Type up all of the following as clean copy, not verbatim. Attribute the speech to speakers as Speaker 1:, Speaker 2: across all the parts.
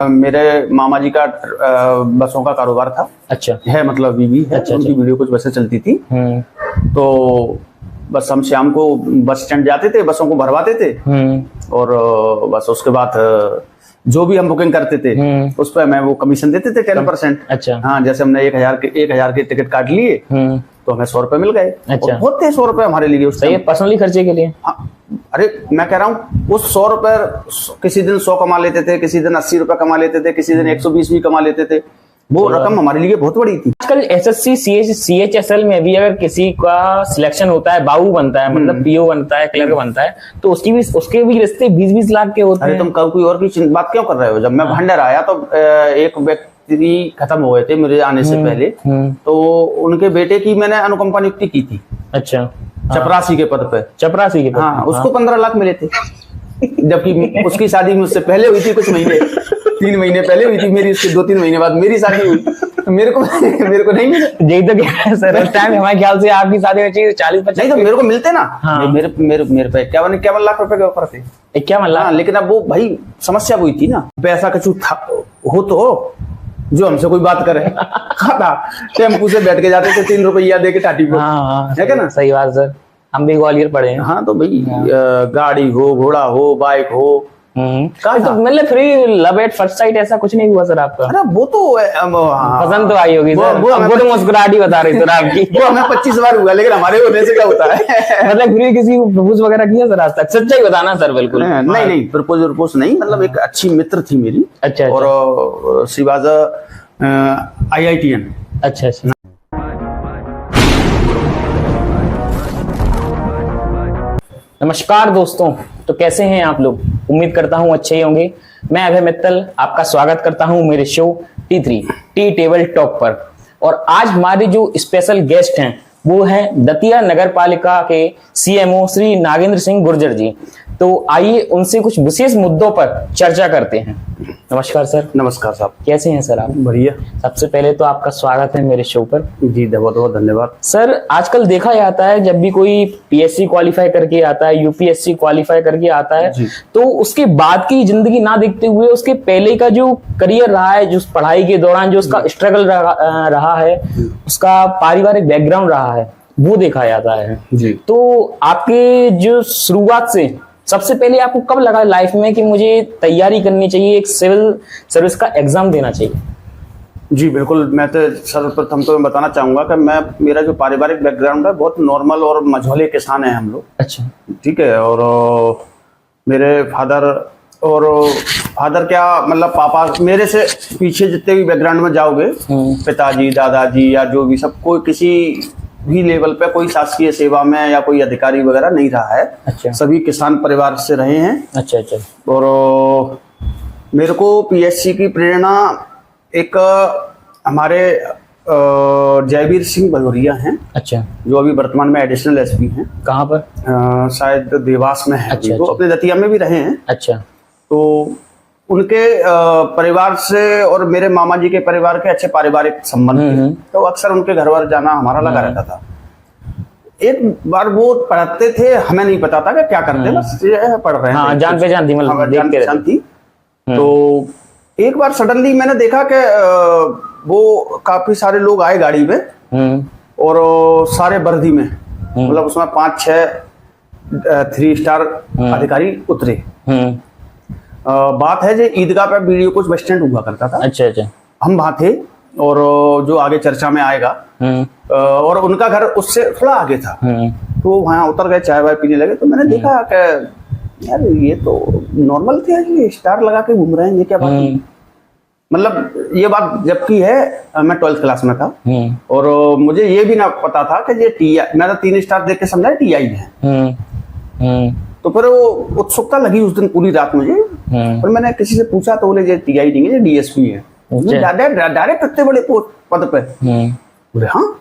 Speaker 1: मेरे मामा जी का बसों का कारोबार था।
Speaker 2: अच्छा
Speaker 1: है, मतलब बीवी है।
Speaker 2: अच्छा,
Speaker 1: उनकी वीडियो कुछ बसें चलती थी। तो बस हम शाम को बस स्टैंड जाते थे, बसों को भरवाते थे और बस उसके बाद जो भी हम बुकिंग करते थे उस पर हमें वो कमीशन देते थे 10%।
Speaker 2: अच्छा
Speaker 1: हाँ, जैसे हमने 1000 के टिकट काट लिए तो हमें 100 रुपए मिल गए।
Speaker 2: अच्छा,
Speaker 1: बहुत थे 100 रुपए हमारे लिए उस
Speaker 2: सही है, पर्सनली खर्चे के लिए।
Speaker 1: हाँ, अरे मैं कह रहा हूँ उस 100 रुपए किसी दिन 100 कमा लेते थे, किसी दिन 80 रुपए कमा लेते थे, किसी दिन 120 भी कमा लेते थे। वो रकम हमारे लिए बहुत बड़ी थी।
Speaker 2: आजकल एसएससी सीएचएसएल में भी अगर किसी का सिलेक्शन होता है, बाबू बनता है, मतलब पीओ बनता है, क्लर्क बनता है, तो उसके भी रिश्ते 20-20 लाख के होते हैं।
Speaker 1: अरे तुम कोई और की बात क्यों कर रहे हो? जब मैं भंडर आया तो एक व्यक्ति खत्म हो गए थे मेरे आने से पहले, तो उनके बेटे की मैंने अनुकंपा नियुक्ति की थी।
Speaker 2: अच्छा,
Speaker 1: चपरासी के पद पे।
Speaker 2: चपरासी के पद।
Speaker 1: हाँ, उसको 15 लाख मिले थे, जबकि उसकी शादी मुझसे पहले हुई थी, कुछ महीने 3 महीने पहले हुई थी मेरी, उसके 2-3 महीने बाद मेरी शादी हुई। तो मेरे को नहीं मिले।
Speaker 2: यही तो क्या है सर, उस टाइम हमारे ख्याल से आपकी शादी में चाहिए 40-50।
Speaker 1: नहीं तो मेरे को मिलते ना।
Speaker 2: हाँ।
Speaker 1: मेरे पे 51 लाख रुपए के ऑफर थे।
Speaker 2: 51 लाख।
Speaker 1: हाँ, लेकिन अब वो भाई समस्या हुई थी ना, पैसा कुछ हो तो जो हमसे कोई बात करे। खाता टेम्पू से बैठ के जाते थे 3 रुपया दे के टाटी को।
Speaker 2: हाँ,
Speaker 1: है क्या ना?
Speaker 2: सही बात सर, हम भी ग्वालियर पढ़े हैं।
Speaker 1: हाँ, तो भाई गाड़ी हो, घोड़ा हो, बाइक हो,
Speaker 2: तो मतलब free love at first sight ऐसा कुछ नहीं हुआ सर आपका?
Speaker 1: अरे वो तो
Speaker 2: पसंद तो आई होगी सर, वो तो मुस्कुराहट ही बता रही सर आपकी।
Speaker 1: वो हमें 25 बार हुआ, लेकिन हमारे होने से क्या होता है?
Speaker 2: मतलब फ्री किसी को प्रपोज वगैरह किया सर आज तक? सच्चाई बताना सर बिल्कुल।
Speaker 1: नहीं, प्रपोज नहीं, मतलब एक अच्छी मित्र थी मेरी।
Speaker 2: अच्छा,
Speaker 1: और शी वाज IITN।
Speaker 2: अच्छा अच्छा। नमस्कार दोस्तों, तो कैसे हैं आप लोग? उम्मीद करता हूं अच्छे ही होंगे। मैं अभय मित्तल आपका स्वागत करता हूं मेरे show T3 tea table talk पर। और आज हमारे जो स्पेशल गेस्ट हैं वो हैं दतिया नगर पालिका के CMO श्री नागेंद्र सिंह गुर्जर जी। तो आइए उनसे कुछ विशेष मुद्दों पर चर्चा करते हैं। नमस्कार सर।
Speaker 1: नमस्कार साहब,
Speaker 2: कैसे हैं सर आप?
Speaker 1: बढ़िया।
Speaker 2: सबसे पहले तो आपका स्वागत है मेरे शो पर।
Speaker 1: जी बहुत बहुत धन्यवाद
Speaker 2: सर। आजकल देखा जाता है जब भी कोई PSC क्वालिफाई करके आता है, UPSC क्वालिफाई करके आता है, तो उसके बाद की जिंदगी ना देखते हुए उसके पहले का जो करियर रहा है, जो पढ़ाई के दौरान जो उसका स्ट्रगल रहा है, उसका पारिवारिक बैकग्राउंड रहा है, वो देखा जाता है
Speaker 1: जी।
Speaker 2: तो आपके जो शुरुआत से सबसे पहले आपको कब लगा लाइफ में कि मुझे तैयारी करनी चाहिए, एक सिविल सर्विस का एग्जाम देना चाहिए?
Speaker 1: जी बिल्कुल, मैं तो सर्वप्रथम तो मैं बताना चाहूंगा कि मेरा जो पारिवारिक बैकग्राउंड है बहुत नॉर्मल और मझोले किसान है हम लोग।
Speaker 2: अच्छा, ठीक
Speaker 1: है। और मेरे फादर क्या मतलब पापा मेरे से पीछे जितने भी बैकग्राउंड में जाओगे, पिताजी, दादाजी या जो भी, सब कोई किसी भी लेवल पे कोई शासकीय सेवा में या कोई अधिकारी वगैरह नहीं रहा है।
Speaker 2: अच्छा।
Speaker 1: सभी किसान परिवार से रहे हैं।
Speaker 2: अच्छा अच्छा।
Speaker 1: और मेरे को PSC की प्रेरणा एक हमारे जयवीर सिंह भदौरिया हैं। अच्छा। जो अभी वर्तमान में एडिशनल SP हैं। कहाँ पर? शायद देवास में है। अच्छा, तो अपने दतिया में भी रहे हैं। अच्छा। तो उनके परिवार से और मेरे मामा जी के परिवार के अच्छे पारिवारिक संबंध थे, तो अक्सर उनके घर वर जाना हमारा लगा रहता था। एक बार वो पढ़ते थे, हमें नहीं पता था कि क्या करते, बस ये पढ़ रहे हैं। हाँ, जान पहचान थी, मतलब जान पहचान थी। तो एक बार सडनली मैंने देखा कि वो काफी सारे लोग आए गाड़ी में और सारे वर्दी में, मतलब उसमें 5-6 3 स्टार अधिकारी उतरे। बात है जो ईदगाह पे वीडियो कुछ बस स्टैंड हुआ करता था। अच्छा अच्छा। हम वहां थे और जो आगे चर्चा में आएगा, और उनका घर उससे थोड़ा आगे था। तो वहां उतर गए, चाय वाय पीने लगे। तो मैंने देखा कि यार ये तो नॉर्मल थे, ये स्टार लगा के घूम रहे हैं, ये क्या बात है? मतलब ये बात जबकि है मैं 12th क्लास में था और मुझे ये भी ना पता था कि ये TI, मैं तो 3 स्टार देख के समझा TI है। तो फिर वो उत्सुकता लगी उस दिन पूरी रात मुझे। और मैंने किसी से पूछा तो बोले ये TI नहीं है, ये DSP है। डायरेक्ट इतने बड़े पद पे? बोले हाँ।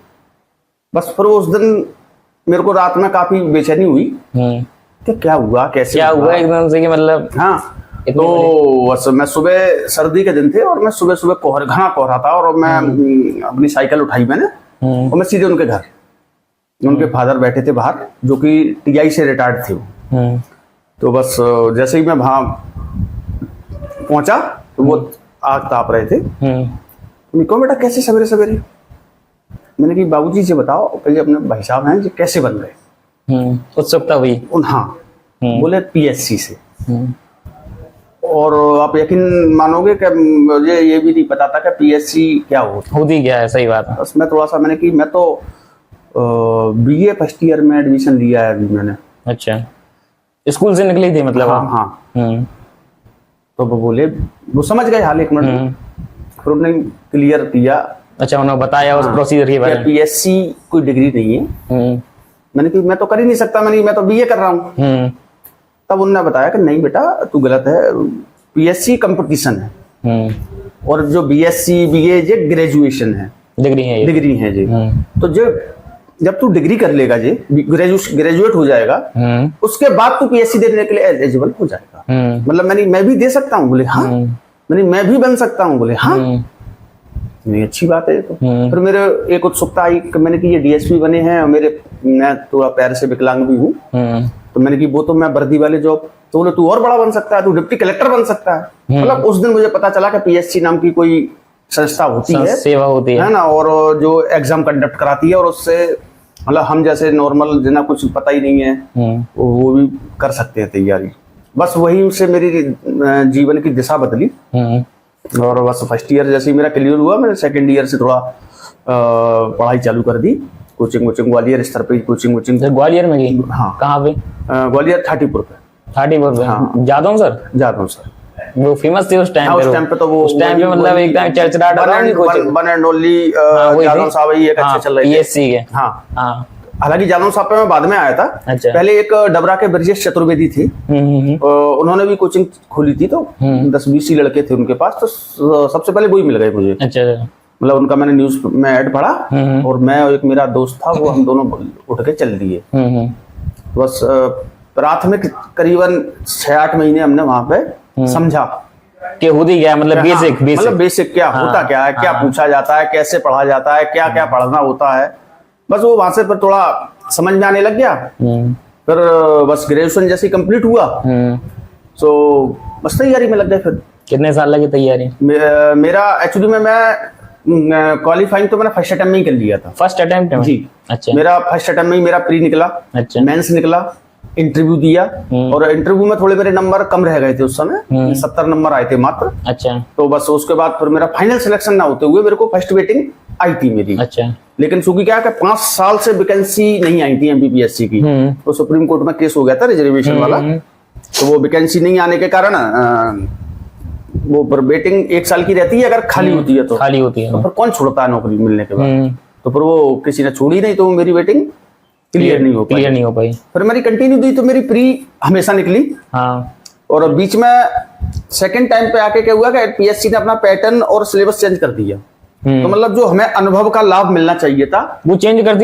Speaker 1: बस फिर उस दिन मेरे को रात में काफी बेचैनी हुई कि क्या हुआ, कैसे हुआ एकदम से, कि मतलब हाँ। तो बस मैं सुबह, सर्दी के दिन थे और मैं सुबह सुबह घना कोहरा था और मैं अपनी साइकिल उठाई मैंने और मैं सीधे उनके घर, उनके फादर बैठे थे बाहर, जो कि TI से रिटायर्ड थे वो। तो बस जैसे ही मैं वहां पहुंचा तो वो आग ताप रहे थे। मैं कहा बेटा कैसे सवेरे सवेरे? मैंने कहा बाबूजी से बताओ कहीं अपने भाई साहब हैं जो कैसे बन गए।
Speaker 2: उत्सुकता हुई।
Speaker 1: हाँ बोले पीएससी से। और आप यकीन मानोगे कि मुझे ये भी नहीं पता था कि पीएससी क्या
Speaker 2: होती क्या है। सही बात है।
Speaker 1: बस मैं थोड़ा सा मैंने कि मैं तो बीए फर्स्ट ईयर में एडमिशन लिया है अभी मैंने।
Speaker 2: अच्छा, स्कूल से निकली थी मतलब?
Speaker 1: हाँ। तो वो बोले, वो समझ गए हाल एक मिनट, फिर उन्होंने क्लियर किया। अच्छा,
Speaker 2: उन्होंने बताया उस प्रोसीजर के बारे में।
Speaker 1: पीएससी कोई डिग्री नहीं है। मैंने कहा मैं तो कर ही नहीं सकता, मैं तो बीए कर रहा हूँ। तब उन्होंने बताया कि नहीं बेटा तू गलत है, पीएससी कंपटीशन है और जो बीएससी बीए ये ग्रेजुएशन है, डिग्री है जी। तो जो जब तू डिग्री कर लेगा जी, ग्रेजुएट हो जाएगा, उसके बाद तू पीएससी देने के लिए एलिजिबल हो जाएगा। मतलब मैं भी दे सकता हूँ? बोले हाँ। मैं भी बन सकता हूँ? बोले हाँ। नहीं अच्छी बात है। तो फिर मेरे एक उत्सुकता आई कि मैंने कि ये डीएसपी बने हैं और मैं थोड़ा पैर से विकलांग भी हूँ, तो मैंने कि वो तो मैं वर्दी वाले जॉब, तो बोले तू और बड़ा बन सकता है, तू डिप्टी कलेक्टर बन सकता है। मतलब उस दिन मुझे पता चला कि पीएससी नाम की कोई संस्था होती है,
Speaker 2: सेवा होती है
Speaker 1: ना, और जो एग्जाम कंडक्ट कराती है और उससे मतलब हम जैसे नॉर्मल जिन्हें कुछ पता ही नहीं है वो भी कर सकते हैं तैयारी। बस वही से मेरी जीवन की दिशा बदली और बस फर्स्ट ईयर जैसे ही मेरा क्लियर हुआ, मैंने सेकंड ईयर से थोड़ा पढ़ाई चालू कर दी। कोचिंग ग्वालियर स्तर पे कोचिंग।
Speaker 2: ग्वालियर में की? हाँ। कहाँ पे?
Speaker 1: ग्वालियर थाटीपुर पे।
Speaker 2: हाँ। जादव सर वो फेमस थे उस टाइम पे। तो वो उस टाइम पे मतलब एकदम चर्चा
Speaker 1: वन एंड ओनली जादव साहब ही एक अच्छे चल रहे थे
Speaker 2: पीएससी के।
Speaker 1: हाँ। हालांकि जादव साहब पे मैं बाद में आया था। अच्छा। पहले एक डबरा के ब्रजेश चतुर्वेदी थे, उन्होंने भी कोचिंग खोली थी, तो 10-20 ही लड़के थे उनके पास, तो सबसे पहले वही मिल गए मुझे। अच्छा। मतलब उनका मैंने न्यूज में ऐड पढ़ा और मैं और एक मेरा दोस्त था, वो हम दोनों उठ के चल दिए। बस प्राथमिक करीबन 6-8 महीने हमने वहां पे समझा
Speaker 2: कि होती क्या, मतलब
Speaker 1: बेसिक क्या होता, क्या है, क्या पूछा जाता है, कैसे पढ़ा जाता है, क्या क्या पढ़ना होता है। बस वो वहां से पर थोड़ा समझ में आने लग गया। फिर बस ग्रेजुएशन जैसे ही कंप्लीट हुआ तो बस तैयारी में लग गए। फिर
Speaker 2: कितने साल लगे तैयारी?
Speaker 1: मेरा एक्चुअली में मैं क्वालिफाइंग तो मैंने फर्स्ट अटेम्प्ट में ही कर लिया था।
Speaker 2: फर्स्ट अटेम्प्ट में?
Speaker 1: जी।
Speaker 2: अच्छा।
Speaker 1: मेरा फर्स्ट अटेम्प्ट में ही मेरा प्री निकला। अच्छा। मेंस निकला, इंटरव्यू दिया और इंटरव्यू में थोड़े मेरे नंबर कम रह गए थे उस समय, 70 नंबर आए थे मात्र। अच्छा। तो बस उसके बाद फिर मेरा फाइनल सिलेक्शन ना होते हुए मेरे को फर्स्ट वेटिंग आई थी मेरी। अच्छा। लेकिन चूंकि क्या कि 5 साल से वैकेंसी नहीं आई थी एमपीपीएससी की, तो सुप्रीम कोर्ट में केस हो गया था रिजर्वेशन वाला, तो वो वैकेंसी नहीं आने के कारण वो वेटिंग 1 साल की रहती है, अगर खाली होती है तो फिर कौन छोड़ता है नौकरी मिलने के बाद। तो फिर वो किसी ने छोड़ी नहीं, तो मेरी वेटिंग क्लियर नहीं हो पाई। फिर मेरी कंटिन्यू दी तो मेरी प्री हमेशा निकली। हाँ। और बीच में सेकंड टाइम पे आके क्या हुआ कि पीएससी ने अपना पैटर्न और सिलेबस चेंज कर दिया, तो मतलब जो हमें अनुभव का लाभ मिलना चाहिए था
Speaker 2: वो चेंज कर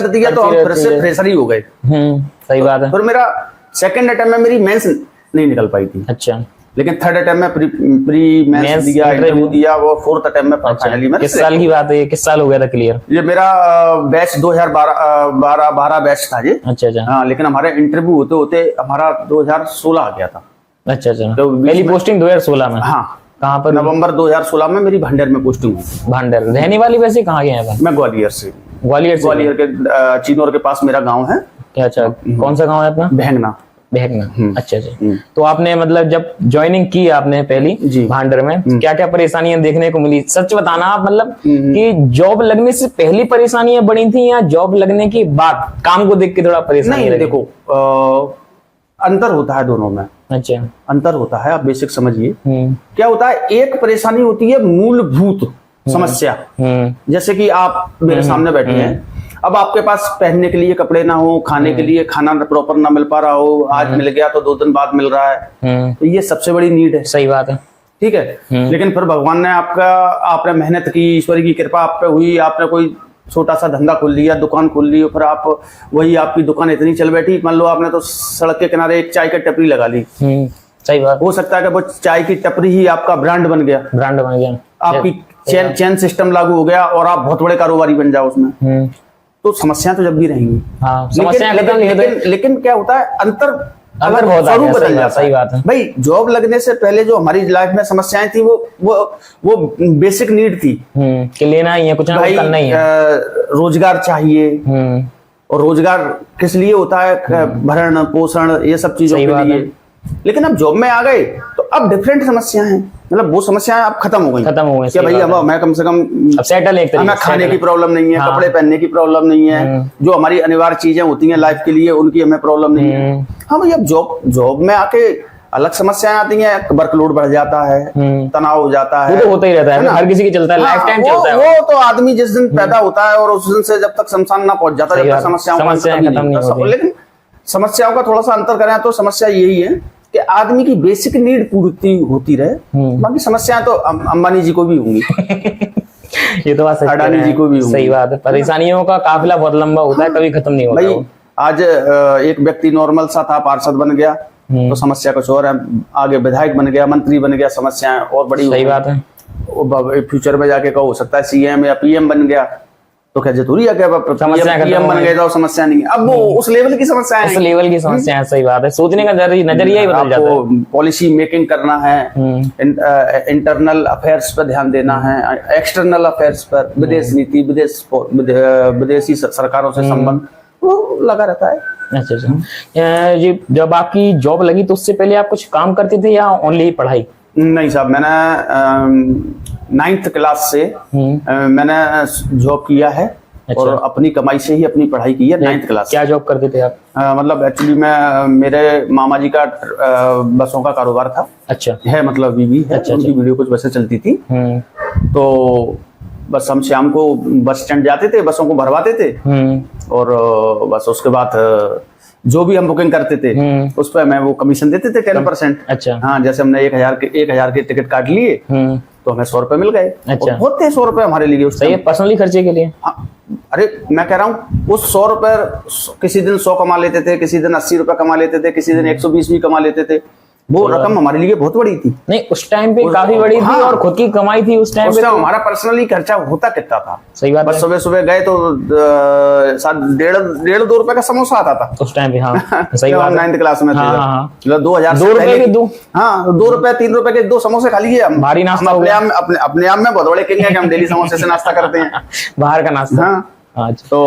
Speaker 2: दिया, तो हम फिर से फ्रेशर ही हो गए। सही बात है। फिर
Speaker 1: मेरा सेकंड अटेम्प्ट में मेरी मेंस नहीं निकल पाई थी। अच्छा। लेकिन थर्ड अटेम्प्ट में प्री मेंस दिया, इंटरव्यू दिया, वो फोर्थ अटेम्प्ट में फाइनली में।
Speaker 2: किस साल की बात है? किस साल हो गया था क्लियर?
Speaker 1: ये मेरा बैच 2012 बैच था जी। अच्छा। हाँ, लेकिन हमारे इंटरव्यू होते होते हमारा 2016 आ गया था। अच्छा। तो
Speaker 2: पहली पोस्टिंग 2016 में?
Speaker 1: हाँ।
Speaker 2: कहाँ पर?
Speaker 1: नवंबर 2016 में मेरी भांडेर में पोस्टिंग हुई।
Speaker 2: भांडेर रहने वाली वैसे कहाँ गए हैं?
Speaker 1: मैं ग्वालियर से।
Speaker 2: ग्वालियर
Speaker 1: के चिनौर के पास मेरा गाँव है।
Speaker 2: अच्छा। कौन सा गाँव है अपना?
Speaker 1: बहंगना।
Speaker 2: अच्छा। तो आपने मतलब जब ज्वाइनिंग की आपने पहली भांडर में, क्या क्या परेशानियां देखने को मिली? सच बताना आप, मतलब कि जॉब लगने से पहली परेशानियां बड़ी थी या जॉब लगने के बाद काम को देख के थोड़ा परेशानी?
Speaker 1: नहीं, देखो अंतर होता है दोनों में। अच्छा। अंतर होता है, आप बेसिक समझिए। क्या होता है, एक परेशानी होती है मूलभूत समस्या, जैसे कि आप मेरे सामने बैठे हैं, अब आपके पास पहनने के लिए कपड़े ना हो, खाने के लिए खाना प्रॉपर ना मिल पा रहा हो, आज मिल गया तो 2 दिन बाद मिल रहा है, तो ये सबसे बड़ी नीड है।
Speaker 2: सही बात है।
Speaker 1: ठीक है। लेकिन फिर भगवान ने आपने मेहनत की, ईश्वर की कृपा आप पे हुई, आपने कोई छोटा सा धंधा खोल लिया, दुकान खोल ली, फिर आप वही आपकी दुकान इतनी चल बैठी, मान लो आपने तो सड़क के किनारे एक चाय की टपरी लगा ली।
Speaker 2: सही बात।
Speaker 1: हो सकता है कि वो चाय की टपरी ही आपका ब्रांड बन गया, आपकी चेन सिस्टम लागू हो गया और आप बहुत बड़े कारोबारी बन जाओ उसमें। तो समस्याएं तो जब भी रहेंगी।
Speaker 2: हाँ,
Speaker 1: लेकिन क्या होता है, अंतर
Speaker 2: अंतर बहुत आ
Speaker 1: स्वरूप
Speaker 2: गया,
Speaker 1: बदल जाता
Speaker 2: सही बात है।
Speaker 1: भाई जॉब लगने से पहले जो हमारी लाइफ में समस्याएं थी वो बेसिक नीड थी
Speaker 2: कि लेना ही है, कुछ ना कुछ
Speaker 1: भाई,
Speaker 2: करना ही है।
Speaker 1: रोजगार चाहिए। और रोजगार किस लिए होता है? भरण पोषण ये सब चीजों
Speaker 2: सही
Speaker 1: के
Speaker 2: बात
Speaker 1: लिए।
Speaker 2: है।
Speaker 1: लेकिन अब जॉब में आ गए तो अब डिफरेंट समस्याएं हैं, मतलब वो समस्याएं अब खत्म हो गई
Speaker 2: खत्म हो गई,
Speaker 1: कि
Speaker 2: सही
Speaker 1: भाई
Speaker 2: बात
Speaker 1: अब
Speaker 2: है।
Speaker 1: मैं कम से कम
Speaker 2: अब सेटल एक तरीके
Speaker 1: हमें
Speaker 2: से
Speaker 1: खाने
Speaker 2: settle
Speaker 1: की
Speaker 2: है।
Speaker 1: प्रॉब्लम नहीं है,
Speaker 2: हाँ।
Speaker 1: कपड़े पहनने की प्रॉब्लम नहीं है, जो हमारी अनिवार्य चीजें होती हैं लाइफ के लिए उनकी हमें प्रॉब्लम नहीं है। हाँ भाई, अब जॉब में आके अलग समस्याएं आती हैं, वर्कलोड बढ़ जाता है, तनाव हो जाता है,
Speaker 2: वो तो होता ही रहता है,
Speaker 1: ना?
Speaker 2: हर किसी की चलता है,
Speaker 1: हाँ,
Speaker 2: लाइफ टाइम
Speaker 1: वो-
Speaker 2: चलता है
Speaker 1: वो तो आदमी जिस दिन पैदा होता है और उस दिन से जब तक शमशान ना पहुंच जाता,
Speaker 2: सही
Speaker 1: जब
Speaker 2: बात
Speaker 1: तक
Speaker 2: है।
Speaker 1: समस्याओं का
Speaker 2: समस्याएं
Speaker 1: खत्म
Speaker 2: खत्म नहीं
Speaker 1: होता।
Speaker 2: होती।
Speaker 1: लेकिन समस्याओं का थोड़ा सा अंतर करें तो समस्या यही है कि आदमी की बेसिक नीड पूरी होती रहे। बाकी समस्याएं तो अंबानी जी को भी होंगी।
Speaker 2: ये तो बात सच कह
Speaker 1: अडानी
Speaker 2: रहे
Speaker 1: जी
Speaker 2: हैं।
Speaker 1: को भी होंगी।
Speaker 2: सही बात है, परेशानियों का काफिला बहुत लंबा होता है, कभी खत्म नहीं होता
Speaker 1: भाई
Speaker 2: वो।
Speaker 1: आज एक व्यक्ति नॉर्मल सा था, पार्षद बन गया तो समस्या कुछ और है, आगे विधायक बन गया, मंत्री बन गया, समस्याएं और बड़ी
Speaker 2: सही बात है।
Speaker 1: फ्यूचर में जाके हो सकता है सीएम या पीएम बन गया तो क्या जरूरी है कि
Speaker 2: समस्याएं खत्म
Speaker 1: पीएम
Speaker 2: हो
Speaker 1: बन
Speaker 2: गई।
Speaker 1: गए तो समस्या नहीं है। अब वो उस लेवल की समस्या
Speaker 2: उस
Speaker 1: है,
Speaker 2: लेवल की समस्या है, सही बात है, सोचने का नजरिया ही बदल जाता है।
Speaker 1: आपको पॉलिसी मेकिंग करना है, इंटरनल अफेयर्स पर ध्यान देना है, एक्सटर्नल अफेयर्स पर, विदेश नीति, विदेशी सरकारों से संबंध वो लगा रहता है।
Speaker 2: अच्छा अच्छा। ये जब आपकी जॉब लगी तो उससे पहले आप कुछ काम करते थे या ओनली पढ़ाई?
Speaker 1: नहीं साहब, मैंने 9th क्लास से मैंने जॉब किया है।
Speaker 2: अच्छा।
Speaker 1: और अपनी कमाई से ही अपनी पढ़ाई की है 9th क्लास।
Speaker 2: क्या जॉब करते थे आप?
Speaker 1: मतलब एक्चुअली मैं मेरे मामा जी का बसों का कारोबार था।
Speaker 2: अच्छा
Speaker 1: है, मतलब बीवी है।
Speaker 2: अच्छा,
Speaker 1: उनकी वीडियो कुछ बसें चलती थी तो बस हम शाम को बस स्टैंड जाते थे, बसों को भरवाते थे और बस उसके बाद जो भी हम बुकिंग करते थे उस पर मैं वो कमीशन देते थे 10%।
Speaker 2: अच्छा।
Speaker 1: हाँ, जैसे हमने 1000 के टिकट काट लिए तो हमें 100 रुपए मिल गए।
Speaker 2: अच्छा।
Speaker 1: और बहुत थे 100 रुपए हमारे लिए उस
Speaker 2: सही है,
Speaker 1: टाइम।
Speaker 2: पर्सनली खर्चे के लिए।
Speaker 1: हाँ, अरे मैं कह रहा हूँ उस 100 रुपए किसी दिन 100 कमा लेते थे, किसी दिन 80 रुपए कमा लेते थे, किसी दिन 120 भी कमा लेते थे। वो रकम हमारे लिए बहुत बड़ी थी।
Speaker 2: नहीं, उस टाइम पे काफी बड़ी थी।
Speaker 1: हाँ।
Speaker 2: और खुद की कमाई थी उस टाइम पे तो।
Speaker 1: हमारा पर्सनली खर्चा होता कितना था?
Speaker 2: सही बात
Speaker 1: बस
Speaker 2: है।
Speaker 1: सुबह सुबह गए तो 1.5-2 रुपए का समोसा आता था
Speaker 2: उस टाइम पे हाँ सही
Speaker 1: जब
Speaker 2: बात
Speaker 1: हम
Speaker 2: है।
Speaker 1: 9th क्लास में थे।
Speaker 2: हाँ, हाँ।
Speaker 1: मतलब 2000
Speaker 2: 2 रुपए के दो।
Speaker 1: हाँ, 2 रुपए 3 रुपए के 2 समोसे खा लिए हम।
Speaker 2: भारी नाश्ता
Speaker 1: हम
Speaker 2: हो गया।
Speaker 1: अपने आप में बहुत बड़े किंग है कि हम डेली समोसे से नाश्ता करते हैं।
Speaker 2: बाहर का नाश्ता।
Speaker 1: हाँ,
Speaker 2: हाँ
Speaker 1: तो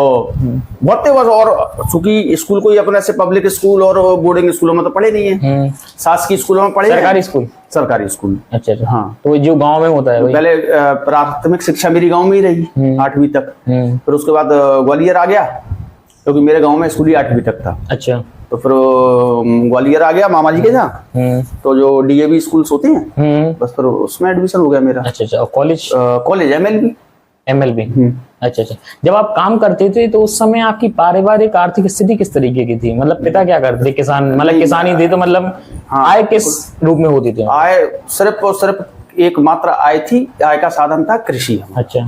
Speaker 1: बहुत थे बस। और चूंकि स्कूल कोई अपने से पब्लिक स्कूल और बोर्डिंग स्कूलों में तो पढ़े नहीं है, शासकीय स्कूलों में पढ़े हैं।
Speaker 2: सरकारी स्कूल?
Speaker 1: सरकारी स्कूल।
Speaker 2: अच्छा अच्छा।
Speaker 1: हाँ,
Speaker 2: तो जो गांव में होता है वही?
Speaker 1: पहले प्राथमिक शिक्षा मेरी गांव में ही रही 8वीं तक। फिर उसके बाद ग्वालियर आ गया क्योंकि मेरे गांव में स्कूल ही 8वीं तक था।
Speaker 2: अच्छा।
Speaker 1: तो फिर ग्वालियर आ गया मामा जी के यहाँ, तो जो डीएवी स्कूल्स होते हैं बस फिर उसमें एडमिशन हो गया मेरा।
Speaker 2: अच्छा अच्छा। और
Speaker 1: कॉलेज एमएलबी।
Speaker 2: अच्छा अच्छा। जब आप काम करते थे तो उस समय आपकी पारिवारिक आर्थिक स्थिति किस तरीके की थी? मतलब पिता क्या करते थे? किसान, मतलब किसानी थी तो मतलब
Speaker 1: हाँ।
Speaker 2: आय किस रूप में होती थी?
Speaker 1: आय सिर्फ और सिर्फ एकमात्र आय थी, आय का साधन था कृषि।
Speaker 2: अच्छा।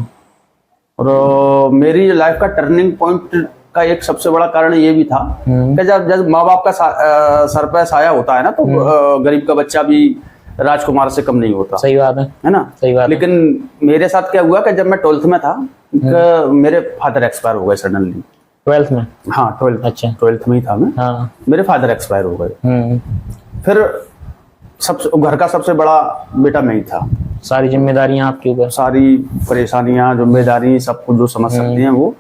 Speaker 1: और मेरी लाइफ का टर्निंग पॉइंट का एक सबसे बड़ा कारण ये भी था कि जब माँ बाप का सर पे साया होता है ना तो गरीब का बच्चा भी राजकुमार से कम नहीं होता।
Speaker 2: सही बात है
Speaker 1: ना?
Speaker 2: सही बात।
Speaker 1: लेकिन मेरे साथ क्या हुआ कि जब मैं 12th में था मेरे फादर एक्सपायर हो गए सडनली।
Speaker 2: 12th में?
Speaker 1: हाँ, 12th।
Speaker 2: अच्छा।
Speaker 1: 12th में ही था मैं।
Speaker 2: हाँ।
Speaker 1: मेरे फादर एक्सपायर हो गए। फिर घर का सबसे बड़ा बेटा मैं ही था।
Speaker 2: सारी जिम्मेदारियां आपके ऊपर?
Speaker 1: सारी परेशानियां, जिम्मेदारी, सब कुछ जो समझ सकते हैं वो।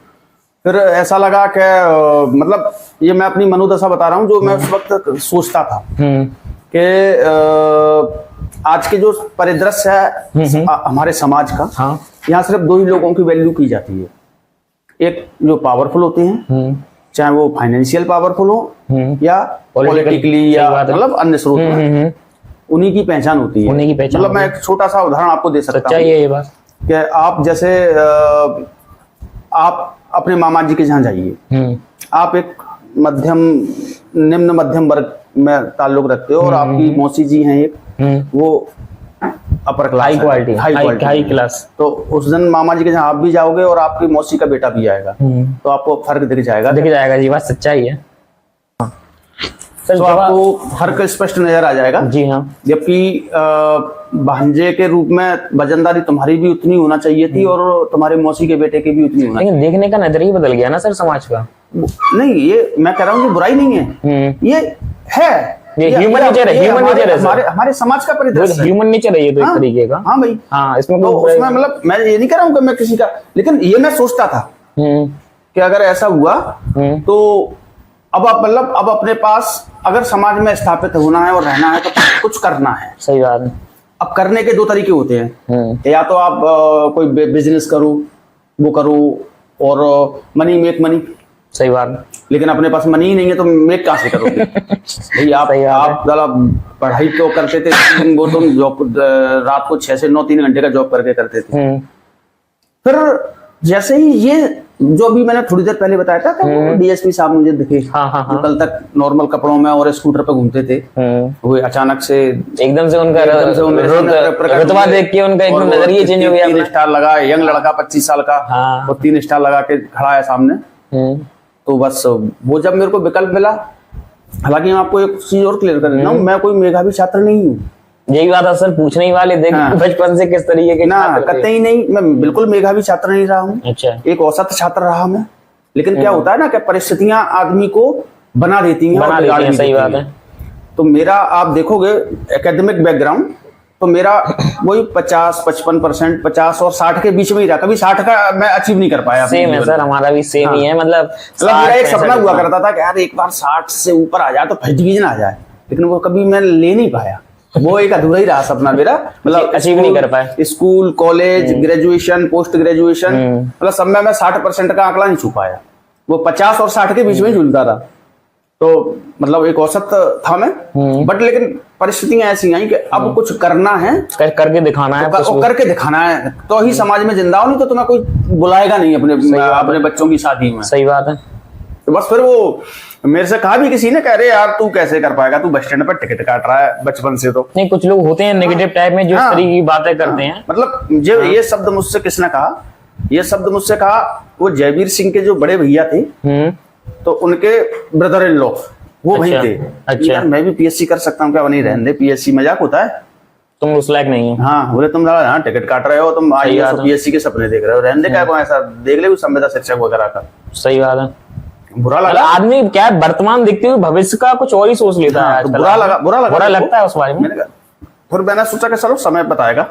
Speaker 1: फिर ऐसा लगा कि मतलब ये मैं अपनी मनोदशा बता रहा हूँ जो मैं उस वक्त सोचता था कि आज के जो परिदृश्य है हमारे समाज का,
Speaker 2: हाँ।
Speaker 1: यहाँ सिर्फ 2 ही लोगों की वैल्यू की जाती है। एक जो पावरफुल होते हैं, चाहे वो फाइनेंशियल पावरफुल हो या पॉलिटिकली या मतलब अन्य स्रोत में, उन्हीं की पहचान होती है।
Speaker 2: उन्हीं की पहचान।
Speaker 1: मतलब मैं एक छोटा सा उदाहरण आपको दे सकता हूँ।
Speaker 2: ये बात
Speaker 1: कि आप जैसे आप अपने मामा जी के यहाँ जाइए, आप एक निम्न मध्यम वर्ग में ताल्लुक रखते हो और आपकी मौसी जी हैं एक, वो अपर क्लास,
Speaker 2: हाई क्लास।
Speaker 1: तो उस दिन मामा जी के यहाँ आप भी जाओगे और आपकी मौसी का बेटा भी आएगा, तो आपको फर्क दिख जाएगा
Speaker 2: जी। बात सच्चाई है सर।
Speaker 1: तो आपको फर्क स्पष्ट नजर आ जाएगा।
Speaker 2: जी हाँ।
Speaker 1: जबकि भांजे के रूप में वजनदारी तुम्हारी भी उतनी होना चाहिए थी और तुम्हारे मौसी के बेटे की भी उतनी होना
Speaker 2: लेकिन देखने का नजरिया बदल गया ना सर समाज का।
Speaker 1: नहीं, ये मैं कह रहा हूँ कि बुराई नहीं है, ये है
Speaker 2: ये ह्यूमन नेचर है, ह्यूमन नेचर है
Speaker 1: हमारे हमारे समाज का परिदृश्य है।
Speaker 2: ह्यूमन नेचर है ये तो एक
Speaker 1: हाँ,
Speaker 2: तरीके का।
Speaker 1: हाँ भाई,
Speaker 2: हाँ इसमें
Speaker 1: तो उसमें मतलब मैं ये नहीं कह रहा हूँ कि मैं किसी का, लेकिन ये मैं सोचता था कि अगर ऐसा हुआ तो अब आप मतलब अब अपने पास अगर समाज में स्थापित होना है और रहना है तो कुछ करना है।
Speaker 2: सही बात है।
Speaker 1: अब करने के दो तरीके होते हैं, या तो आप कोई बिजनेस करो, वो करो और मनी मेक मनी।
Speaker 2: सही बात है।
Speaker 1: लेकिन अपने पास मनी ही नहीं है तो मेक कहाँ से करोगे भाई? आप जरा पढ़ाई तो करते थे, वो तुम जॉब रात को 6 से 9 3 घंटे का जॉब करके करते थे। फिर जैसे ही ये जो अभी मैंने थोड़ी देर पहले बताया था कि डीएसपी साहब मुझे दिखे, जो कल तक नॉर्मल कपड़ों में और स्कूटर पे घूमते थे, वो अचानक से
Speaker 2: एकदम से उनका रुतबा देख के उनका एकदम नजरिया चेंज हो गया।
Speaker 1: 3 स्टार लगा, यंग लड़का 25 साल का, वो 3 स्टार लगा के खड़ा है सामने। तो बस वो जब मेरे को विकल्प मिला, हालांकि मैं आपको एक चीज और क्लियर कर देता हूँ, मैं कोई मेधावी छात्र नहीं हूँ।
Speaker 2: यही बात असल पूछने ही वाले देख बचपन से किस तरीके के
Speaker 1: ना करते ही नहीं, मैं बिल्कुल मेधावी छात्र नहीं रहा हूँ।
Speaker 2: अच्छा।
Speaker 1: एक औसत छात्र रहा मैं, लेकिन क्या होता है ना कि परिस्थितियां आदमी को बना देती हैं।
Speaker 2: सही बात है।
Speaker 1: तो मेरा आप देखोगे एकेडमिक बैकग्राउंड तो मेरा वही 50-55%, 50 और 60 के बीच में ही रहा। कभी 60 का मैं अचीव नहीं कर पाया।
Speaker 2: सेम है सर, हमारा भी सेम ही है। मतलब
Speaker 1: मेरा एक सपना हुआ करता था कि यार एक बार 60 से ऊपर आ जाए तो फर्स्ट डिवीजन आ जाए, लेकिन वो कभी मैं ले नहीं पाया। वो एक अधूरा ही रहा सपना मेरा, मतलब
Speaker 2: अचीव नहीं कर पाया।
Speaker 1: School, college, graduation, post graduation, मतलब सब में मैं 60% का आंकड़ा नहीं छू पाया। वो 50 और 60 के बीच में झूलता था। तो मतलब एक औसत था मैं, बट लेकिन परिस्थितियां ऐसी आई कि अब कुछ करना है,
Speaker 2: करके दिखाना है,
Speaker 1: तो करके दिखाना है तो ही समाज में जिंदा हो, नहीं तो तुम्हें कोई बुलाएगा नहीं अपने बच्चों की शादी में।
Speaker 2: सही बात है।
Speaker 1: तो बस फिर वो मेरे से कहा भी किसी ने, कह रहे यार तू कैसे कर पाएगा, तू बस स्टैंड पर टिकट काट रहा है बचपन से। तो
Speaker 2: नहीं, कुछ लोग होते हैं नेगेटिव टाइप में जो इस तरीके की बातें करते हैं।
Speaker 1: मतलब जो ये शब्द मुझसे किसने कहा, ये शब्द मुझसे कहा वो जयवीर सिंह के जो बड़े भैया थे, तो उनके ब्रदर इन लॉ वो वही थे।
Speaker 2: अच्छा।
Speaker 1: यार मैं भी पीएससी कर सकता हूँ क्या? नहीं, रहने दे, पीएससी मजाक होता है,
Speaker 2: तुम उस लायक नहीं हो।
Speaker 1: हाँ बोले तुम हाँ टिकट काट रहे हो, तुम आईएएस पीएससी के सपने देख रहे हो, रहने दे क्या को ऐसा देख ले संविदा शिक्षक वगैरह का।
Speaker 2: सही बात है।
Speaker 1: बुरा लगा।
Speaker 2: आदमी क्या है, वर्तमान देखते हुए भविष्य का कुछ और ही सोच लेता है।
Speaker 1: तो बुरा लगता
Speaker 2: है उस बारे में।
Speaker 1: फिर मैंने सोचा कि चलो समय बताएगा,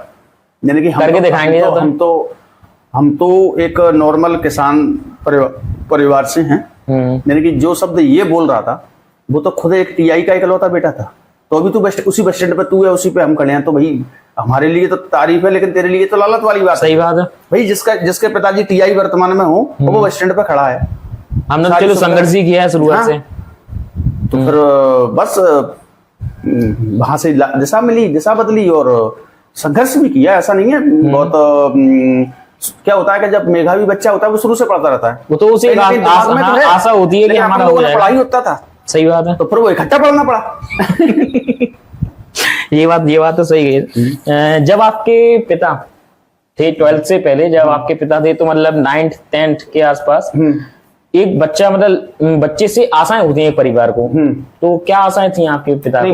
Speaker 1: यानी कि
Speaker 2: करके दिखाएंगे।
Speaker 1: हम तो एक नॉर्मल किसान परिवार से हैं, यानी कि जो शब्द ये बोल रहा था वो तो खुद एक टीआई का इकलौता बेटा था। तो अभी तू उसी बस स्टैंड पे तू है, उसी पे हम खड़े हैं, तो भाई हमारे लिए तो तारीफ है, लेकिन तेरे लिए तो लालत वाली बात।
Speaker 2: सही बात है भाई।
Speaker 1: जिसके पिताजी टीआई वर्तमान में हो, वो बस स्टैंड पे खड़ा है।
Speaker 2: हमने तो चलो संघर्ष ही किया है शुरुआत से।
Speaker 1: तो फिर बस वहां से दिशा मिली, दिशा बदली और संघर्ष भी किया। ऐसा नहीं है, बहुत क्या होता है कि जब मेधावी बच्चा होता है वो शुरू से पढ़ता रहता है,
Speaker 2: वो तो उसे आशा होती है कि हमारा हो जाएगा।
Speaker 1: पढ़ाई होता था।
Speaker 2: सही बात है।
Speaker 1: तो फिर वो इकट्ठा पढ़ना पड़ा।
Speaker 2: ये बात तो सही है। जब आपके पिता थे 12th से पहले, जब आपके पिता थे तो मतलब 9th 10th के आसपास, एक बच्चा मतलब बच्चे से आशाएं होती हैं परिवार को, तो क्या आशाएं थी आपके पिता
Speaker 1: नहीं,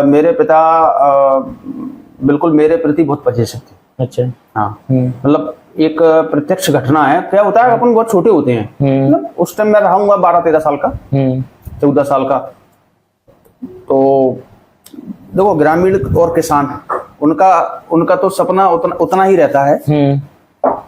Speaker 1: मेरे पिता बिल्कुल मेरे प्रति बहुत पजेसिव थे।
Speaker 2: अच्छा।
Speaker 1: हाँ, मतलब एक प्रत्यक्ष घटना है। क्या होता है, अपन बहुत छोटे होते हैं, मतलब उस टाइम मैं रहूंगा 12-13 साल का, 14 साल का। तो देखो ग्रामीण और किसान, उनका तो सपना उतना ही रहता है।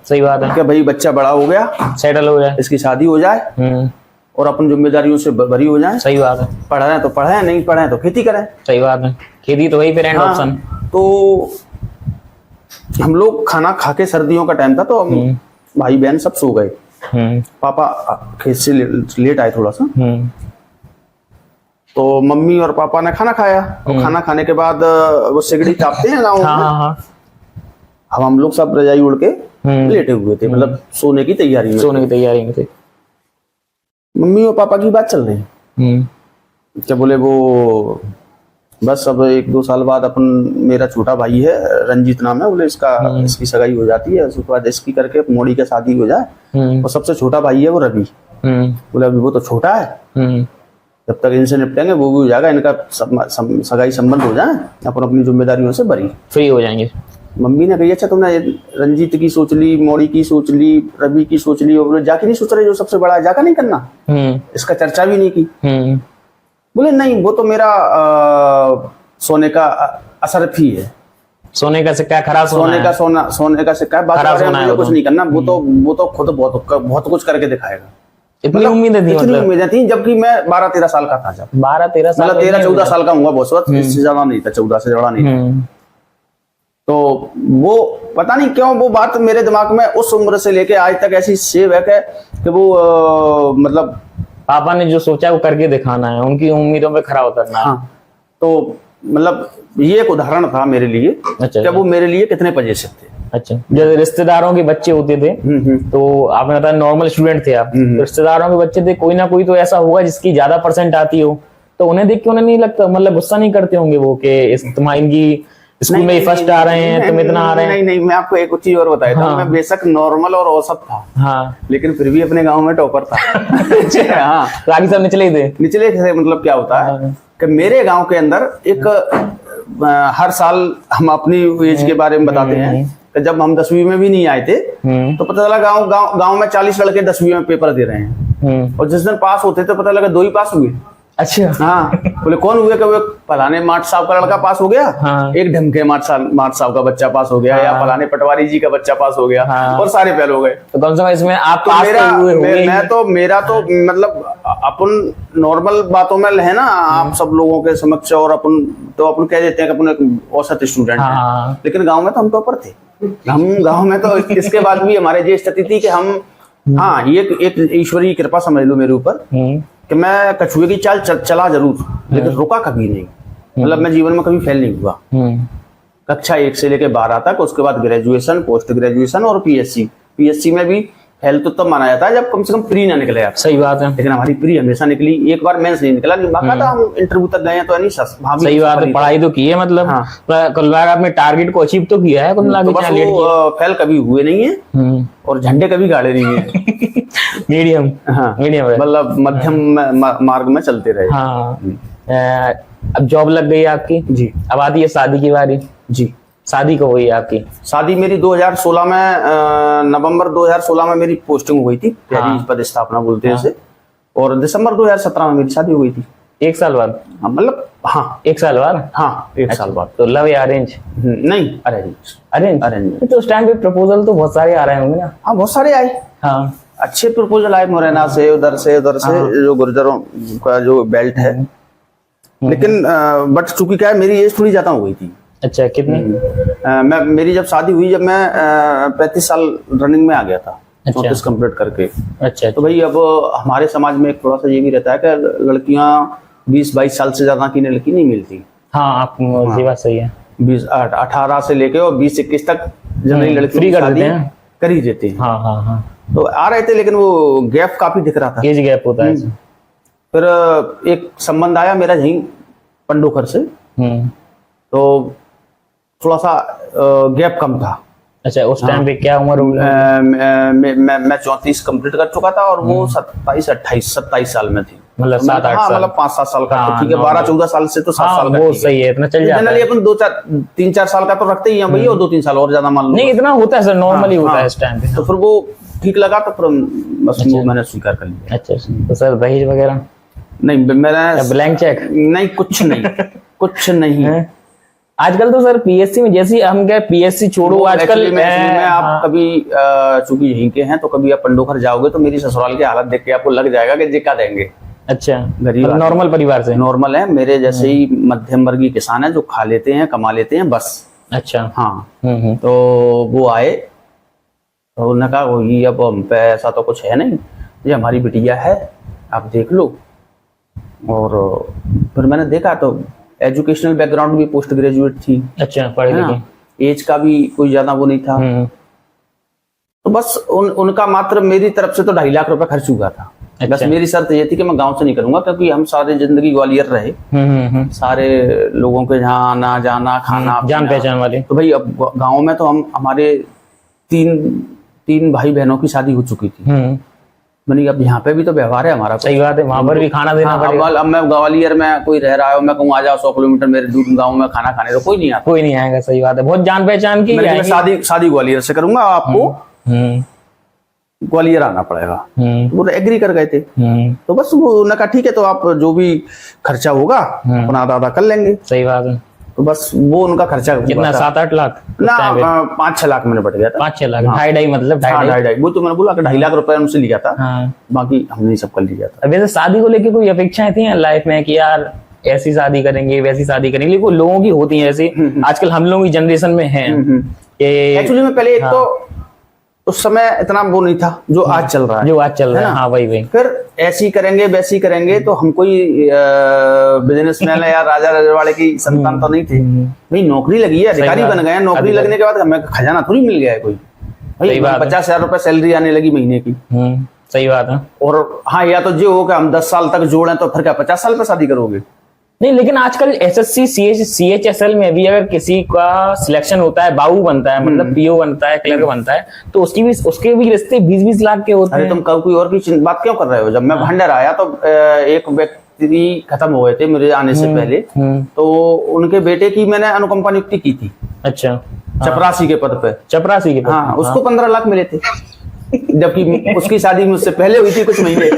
Speaker 2: सही बात है कि
Speaker 1: भाई बच्चा बड़ा हो गया,
Speaker 2: सेटल हो जाए,
Speaker 1: इसकी शादी हो जाए और अपन जिम्मेदारियों से भरी हो जाए।
Speaker 2: सही बात है।
Speaker 1: पढ़ रहे हैं तो पढ़े, नहीं पढ़े हैं तो खेती करें।
Speaker 2: सही बात है, खेती तो वही फिर एंड ऑप्शन।
Speaker 1: तो हम लोग खाना खा के, सर्दियों का टाइम था तो भाई बहन सब सो गए। पापा खेत से लेट आए थोड़ा सा, तो मम्मी और पापा ने खाना खाया। और खाना खाने के बाद वो सिगड़ी तापते हैं गाँव में, हम लोग सब रजाई उड़ के लेटे हुए थे, मतलब सोने की तैयारी में थे। मम्मी और पापा की बात चल रही क्या, बोले वो बस अब 1-2 साल बाद अपन, मेरा छोटा भाई है रंजीत नाम है, बोले इसकी सगाई हो जाती है, उसके बाद इसकी करके मोड़ी का शादी हो जाए। और सबसे छोटा भाई है वो रवि, बोले अभी वो तो छोटा है, जब तक इनसे निपटेंगे वो भी हो जाएगा, इनका सगाई संबंध हो जाए, अपन अपनी जिम्मेदारियों से बरी फ्री हो जाएंगे। मम्मी ने कही अच्छा तुमने रंजीत की सोच ली, मोड़ी की सोच ली, रवि की सोच ली, और जाके नहीं सोच रहे जो सबसे बड़ा है, जाका नहीं करना, इसका चर्चा भी नहीं की। बोले नहीं, वो तो मेरा सोने का असरफ ही है।
Speaker 2: सोने का सिक्का, खरा
Speaker 1: सोने का सोने का सिक्का है, बात मुझे कुछ नहीं करना, वो तो खुद बहुत कुछ करके दिखाएगा।
Speaker 2: इतनी उम्मीदें थी,
Speaker 1: इतनी उम्मीदें थी, जबकि मैं 12-13 साल का था जब।
Speaker 2: 12-13 साल,
Speaker 1: मतलब 13-14 साल का हुआ बहुत वक्त, इससे ज्यादा नहीं था, 14 से ज्यादा नहीं था। तो वो पता नहीं क्यों वो बात मेरे दिमाग में उस उम्र से लेके आज तक ऐसी सेव है कि वो मतलब
Speaker 2: पापा ने जो सोचा वो करके दिखाना है, उनकी उम्मीदों पे खरा उतरना।
Speaker 1: हाँ, तो मतलब ये एक उदाहरण था मेरे लिए।
Speaker 2: अच्छा,
Speaker 1: कि वो मेरे लिए कितने पजेसिव थे।
Speaker 2: अच्छा, जैसे रिश्तेदारों के बच्चे होते थे, तो आपने बताया नॉर्मल स्टूडेंट थे आप, तो रिश्तेदारों के बच्चे थे, कोई ना कोई तो ऐसा होगा जिसकी ज्यादा परसेंट आती हो, तो उन्हें देख के उन्हें नहीं लगता, मतलब गुस्सा नहीं करते होंगे वो कि तुम्हारी इनकी स्कूल में फर्स्ट आ रहे हैं, तुम इतना आ रहे हैं?
Speaker 1: नहीं, मैं आपको एक चीज और बताया था, मैं बेशक नॉर्मल और औसत था, हाँ, लेकिन फिर भी अपने गांव में टॉपर था। हाँ,
Speaker 2: बाकी सब निचले ही थे।
Speaker 1: निचले से मतलब क्या होता है कि मेरे गांव के अंदर एक हर साल हम अपनी एज के बारे में बताते हैं कि जब हम 10वीं में भी नहीं आए थे तो पता चला गांव में 40 लड़के 10वीं में पेपर दे रहे हैं, और जिस दिन पास होते थे पता लगा 2 ही पास हुए।
Speaker 2: अच्छा,
Speaker 1: हाँ, बोले कौन हुए? कि फलाने माठ साहब का लड़का पास हो गया, हाँ, एक ढमके माठ साहब का बच्चा पास हो गया, हाँ, या फलाने पटवारी जी का बच्चा पास हो गया, हाँ, और सारे फेल हो गए।
Speaker 2: तो कम से कम इसमें आप
Speaker 1: तो मेरा तो मतलब अपन नॉर्मल बातों में है ना, आप सब लोगों के समक्ष, और अपन कह देते हैं कि अपन औसत स्टूडेंट हैं, लेकिन गाँव में तो हम टॉपर थे। हम गाँव में तो इसके बाद भी हमारे ये स्थिति थी कि हम, हाँ, ये एक ईश्वरीय कृपा समझ लो मेरे ऊपर कि मैं कछुए की चाल चला जरूर, लेकिन रुका कभी नहीं। मतलब मैं जीवन में कभी फेल नहीं हुआ। कक्षा 1 से लेकर 12 तक, उसके बाद ग्रेजुएशन, पोस्ट ग्रेजुएशन और पीएससी में भी फेल तो तब माना जाता है जब कम से कम प्री ना निकले। सही बात है, लेकिन हमारी प्री हमेशा निकली, एक बार मेंस नहीं निकला, बाकायदा हम इंटरव्यू तक गए हैं, तो नहीं
Speaker 2: सही बात है, पढ़ाई तो की है, मतलब कुल मिलाकर आपने टारगेट को अचीव तो किया है, कुल मिलाकर
Speaker 1: फेल कभी हुए नहीं है और झंडे कभी गाड़े नहीं है।
Speaker 2: मीडियम, हाँ, मीडियम,
Speaker 1: मतलब मध्यम मार्ग में चलते रहे।
Speaker 2: हाँ, अब जॉब लग गई आपकी जी, अब आती है शादी की बारी जी। शादी कब हुई आपकी? शादी मेरी 2016 में, नवंबर 2016 में मेरी पोस्टिंग हुई थी, पहली पद स्थापना बोलते हैं इसे, और दिसंबर 2017 में मेरी शादी हुई थी। 1 साल बाद? मतलब हाँ, 1 साल बाद, हाँ, 1 साल बाद। तो लव या अरेंज? नहीं, अरेंज। तो उस टाइम पे प्रपोजल तो बहुत सारे आ रहे होंगे ना? हाँ, बहुत सारे आए, हाँ, अच्छे प्रपोजल आए, मुरैना से, उधर से जो गुर्जरों का जो बेल्ट है, लेकिन बट चूंकि क्या है, मेरी एज थोड़ी ज्यादा हो गई थी। अच्छा, कितनी? मेरी जब शादी हुई, जब मैं 35 साल रनिंग में आ गया था, 34 कंप्लीट करके। अच्छा, तो भाई अब हमारे समाज में एक थोड़ा सा ये भी रहता है कि लड़कियां 20-22 साल से ज्यादा की लड़की नहीं मिलती। हाँ, आप ये बात सही है। 18 से लेके और 20-21 तक जनरली लड़की फ्री कर ही देते हैं। हाँ हाँ हाँ, तो आ रहे थे, लेकिन वो गैप काफी दिख रहा था, एज गैप होता है। फिर एक संबंध आया मेरा यहीं पंडोखर से, तो थोड़ा सा गैप कम था। अच्छा, उस टाइम पे क्या उम्र होगी? मैं 34 कंप्लीट कर चुका था और वो 27 साल में थी, मतलब 7-8 साल, मतलब 5-7 साल का। ठीक है, 12-14 साल से तो 7 साल का, वो सही है, इतना चल जाता है। जनरली अपन 2-3-4 साल का तो रखते ही हैं भैया, और 2-3 साल और ज्यादा मान लो। नहीं, इतना होता है सर, नॉर्मली होता है इस टाइम पे। तो फिर वो ठीक लगा, तो फिर बस मैंने स्वीकार कर लिया। अच्छा, तो सर दहेज वगैरह? नहीं, मैंने ब्लैंक चेक नहीं, कुछ नहीं, कुछ नहीं। आजकल तो सर पीएससी में, जैसे हम क्या पीएससी छोड़ो, आजकल में आप कभी चूंकि यहीं के हैं, तो कभी आप पंडोखर जाओगे तो मेरी ससुराल की हालत देख के आपको लग जाएगा कि जिक्का देंगे। अच्छा, गरीब नॉर्मल परिवार से? नॉर्मल है, मेरे जैसे ही मध्यम वर्गीय किसान है, जो खा लेते हैं, कमा लेते हैं, बस। अच्छा, हाँ। तो वो आए, तो उन्होंने कहा वही, अब हम पे ऐसा तो कुछ है नहीं, ये हमारी बिटिया है, आप देख लो। और फिर मैंने देखा तो एजुकेशनल बैकग्राउंड भी पोस्ट ग्रेजुएट थी। अच्छा, पढ़े लिखे, एज का भी कोई ज्यादा वो नहीं था। तो बस उनका मात्र मेरी तरफ से तो 2.5 लाख रुपए खर्च हुआ था। अच्छा। बस मेरी शर्त ये थी कि मैं गांव से नहीं करूंगा, क्योंकि हम सारे जिंदगी ग्वालियर रहे, सारे लोगों के यहाँ आना जाना, खाना, जान पहचान वाले। तो भाई अब गाँव में तो हम हमारे तीन भाई बहनों की शादी हो चुकी थी। मैंने अब यहाँ पे भी तो व्यवहार है हमारा। सही बात है, वहां पर भी खाना देना पड़ेगा। अब मैं ग्वालियर में कोई रह रहा है, मैं कहूँ आ जाओ 100 किलोमीटर मेरे दूर गाँव में खाना खाने, तो कोई नहीं आता, कोई नहीं आएगा। सही बात है, बहुत जान पहचान की। मैं शादी ग्वालियर से करूंगा आपको।
Speaker 1: ग्वालियर आना पड़ेगा। वो तो एग्री कर गए थे। तो बस वो उन्होंने कहा ठीक है, तो आप जो भी खर्चा होगा अपना आधा आधा कर लेंगे।
Speaker 2: सही बात है।
Speaker 1: तो बस वो उनका खर्चा
Speaker 2: कितना, 7-8 लाख
Speaker 1: ना, 5-6 लाख मैंने बढ़ गया था।
Speaker 2: 5-6 लाख, 2.5 मतलब 2.5
Speaker 1: वो तो मैंने बोला कि 2.5 लाख रुपए उनसे लिया था।
Speaker 2: हाँ।
Speaker 1: बाकी हमने सब कर लिया था।
Speaker 2: अब वैसे शादी को लेके कोई अपेक्षाएं थी लाइफ में कि यार ऐसी शादी करेंगे वैसी शादी करेंगे, लेकिन लोगों की होती है ऐसी, आजकल हम लोगों की जनरेशन में है।
Speaker 1: एक्चुअली में पहले एक तो उस समय इतना वो नहीं था जो आज चल रहा है,
Speaker 2: जो आज चल रहा है। हाँ वही
Speaker 1: फिर ऐसी करेंगे वैसी करेंगे, तो हम कोई बिजनेसमैन या राजा रजवाड़े की संतान तो नहीं थे। भाई नौकरी लगी है, अधिकारी बन गए, नौकरी लगने के बाद हमें खजाना थोड़ी मिल गया है कोई। भाई 50,000 रुपए सैलरी आने लगी महीने की।
Speaker 2: सही बात है।
Speaker 1: और हाँ, या तो जो हो कि हम 10 साल तक जोड़ें, तो फिर क्या 50 साल पे शादी करोगे?
Speaker 2: नहीं, लेकिन आजकल SSC CHSL में भी अगर किसी का सिलेक्शन होता है, बाबू बनता है, मतलब PO बनता है, क्लर्क बनता है, तो उसके भी रिश्ते 20-20 लाख के होते हैं।
Speaker 1: अरे तुम कल कोई और की बात क्यों कर रहे हो? जब मैं भंडार आया तो एक व्यक्ति खत्म हो गए थे मेरे आने से पहले, तो उनके बेटे की मैंने अनुकंपा नियुक्ति की थी।
Speaker 2: अच्छा।
Speaker 1: चपरासी के पद पे।
Speaker 2: चपरासी के पद?
Speaker 1: हाँ, उसको 15 लाख मिले थे, जबकि उसकी शादी मुझसे पहले हुई थी, कुछ महीने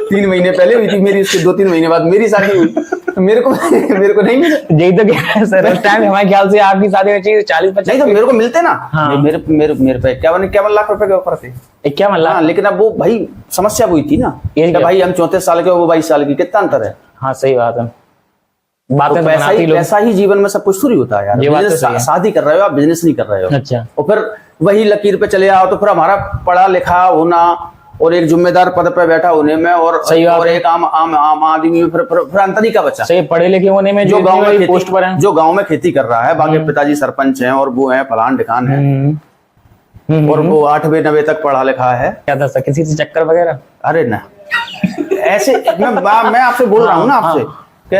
Speaker 1: 3 महीने पहले हुई थी मेरी, उसके 2-3 महीने बाद मेरी शादी हुई। तो मेरे को नहीं मिले।
Speaker 2: यही तो क्या है सर, उस टाइम हमारे ख्याल से आपकी शादी में चाहिए 40-50।
Speaker 1: नहीं तो मेरे को मिलते ना।
Speaker 2: हाँ।
Speaker 1: मेरे पे 51 लाख रुपए के ऊपर थे।
Speaker 2: 51 लाख।
Speaker 1: हाँ, लेकिन अब वो भाई समस्या हुई थी ना, भाई हम 34 साल के, वो 22 साल की, कितना अंतर है?
Speaker 2: हाँ सही बात है। बातें
Speaker 1: तो पैसा ही जीवन में सब कुछ थोड़ी होता है यार। शादी कर रहे हो आप, बिजनेस नहीं कर रहे हो।
Speaker 2: अच्छा।
Speaker 1: और फिर वही लकीर पे चले आओ, तो फिर हमारा पढ़ा लिखा होना और एक जिम्मेदार पद पे बैठा होने में और एक आम आदमी में फिर अंतर ही का बच्चा।
Speaker 2: सही, पढ़े लिखे होने में जो गांव में पोस्ट पर है,
Speaker 1: जो गांव में खेती कर रहा है, बाकी पिताजी सरपंच हैं और वो हैं फलान ढिकान है, और वो 8वीं 9वीं तक पढ़ा लिखा है।
Speaker 2: क्या था किसी से चक्कर वगैरह?
Speaker 1: अरे ना, ऐसे मैं आपसे बोल रहा हूँ ना आपसे कि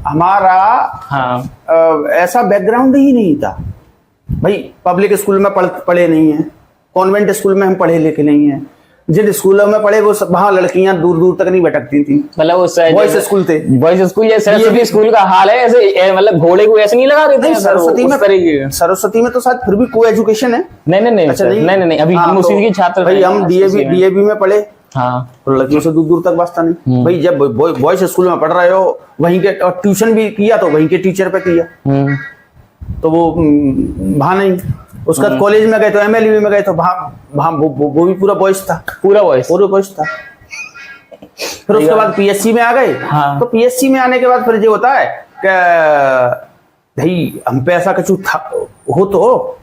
Speaker 1: हमारा ऐसा बैकग्राउंड ही नहीं था। भाई पब्लिक स्कूल में पढ़े नहीं है, कॉन्वेंट स्कूल में हम पढ़े लिखे नहीं है। जिन स्कूलों में पढ़े वो वहाँ लड़कियां दूर दूर तक नहीं भटकती थी।
Speaker 2: मतलब वो
Speaker 1: बॉयज स्कूल थे।
Speaker 2: बॉयज स्कूल या सरस्वती स्कूल का हाल है ऐसे, मतलब घोड़े को ऐसे नहीं लगा रहे थे।
Speaker 1: सरस्वती में तो शायद फिर भी को एजुकेशन है।
Speaker 2: नहीं, अच्छा नहीं, अभी यूनिवर्सिटी के छात्र।
Speaker 1: भाई हम DAV में पढ़े।
Speaker 2: हाँ,
Speaker 1: तो लड़कियों से दूर दूर तक वास्ता नहीं। भाई जब बॉयज स्कूल में पढ़ रहे हो, वहीं के ट्यूशन भी किया तो वहीं के टीचर पे किया, तो वो वहां नहीं। उसका कॉलेज में गए तो MLB में गए तो वहां वो भी पूरा बॉयज था। पूरा बॉयज था। फिर उसके बाद PSC में आ गए। हाँ। तो PSC में आने के बाद फिर ये होता है कि भाई हम पे ऐसा कुछ हो तो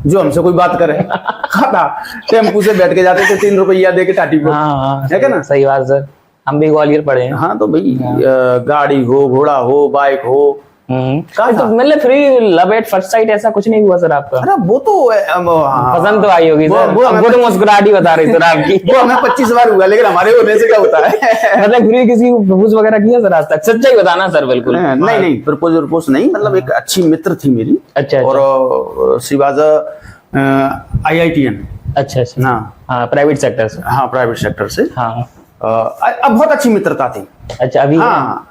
Speaker 1: जो हमसे कोई बात करे। खाता टेम्पू से बैठ के जाते थे, 3 रुपया दे के टाटी पे।
Speaker 2: हाँ,
Speaker 1: है ना?
Speaker 2: सही बात सर, हम भी ग्वालियर पढ़े हैं।
Speaker 1: हाँ, तो भाई गाड़ी हो, घोड़ा हो, बाइक हो,
Speaker 2: तो मतलब free love at first sight ऐसा कुछ नहीं हुआ सर आपका?
Speaker 1: अरे वो तो
Speaker 2: पसंद तो आई होगी सर, वो तो मुस्कुराहट ही बता रही सर आपकी।
Speaker 1: वो हमें 25 बार हुआ, लेकिन हमारे होने से क्या होता है?
Speaker 2: मतलब फ्री किसी को प्रपोज वगैरह किया सर आज तक? सच्चाई बताना सर। बिल्कुल
Speaker 1: नहीं, प्रपोज नहीं, मतलब एक अच्छी मित्र थी मेरी। अच्छा। और शी वाज IITian।
Speaker 2: अच्छा। हाँ, प्राइवेट सेक्टर से।
Speaker 1: हाँ, प्राइवेट सेक्टर से।
Speaker 2: हाँ,
Speaker 1: अब बहुत अच्छी मित्रता थी।
Speaker 2: अच्छा, अभी?
Speaker 1: हाँ,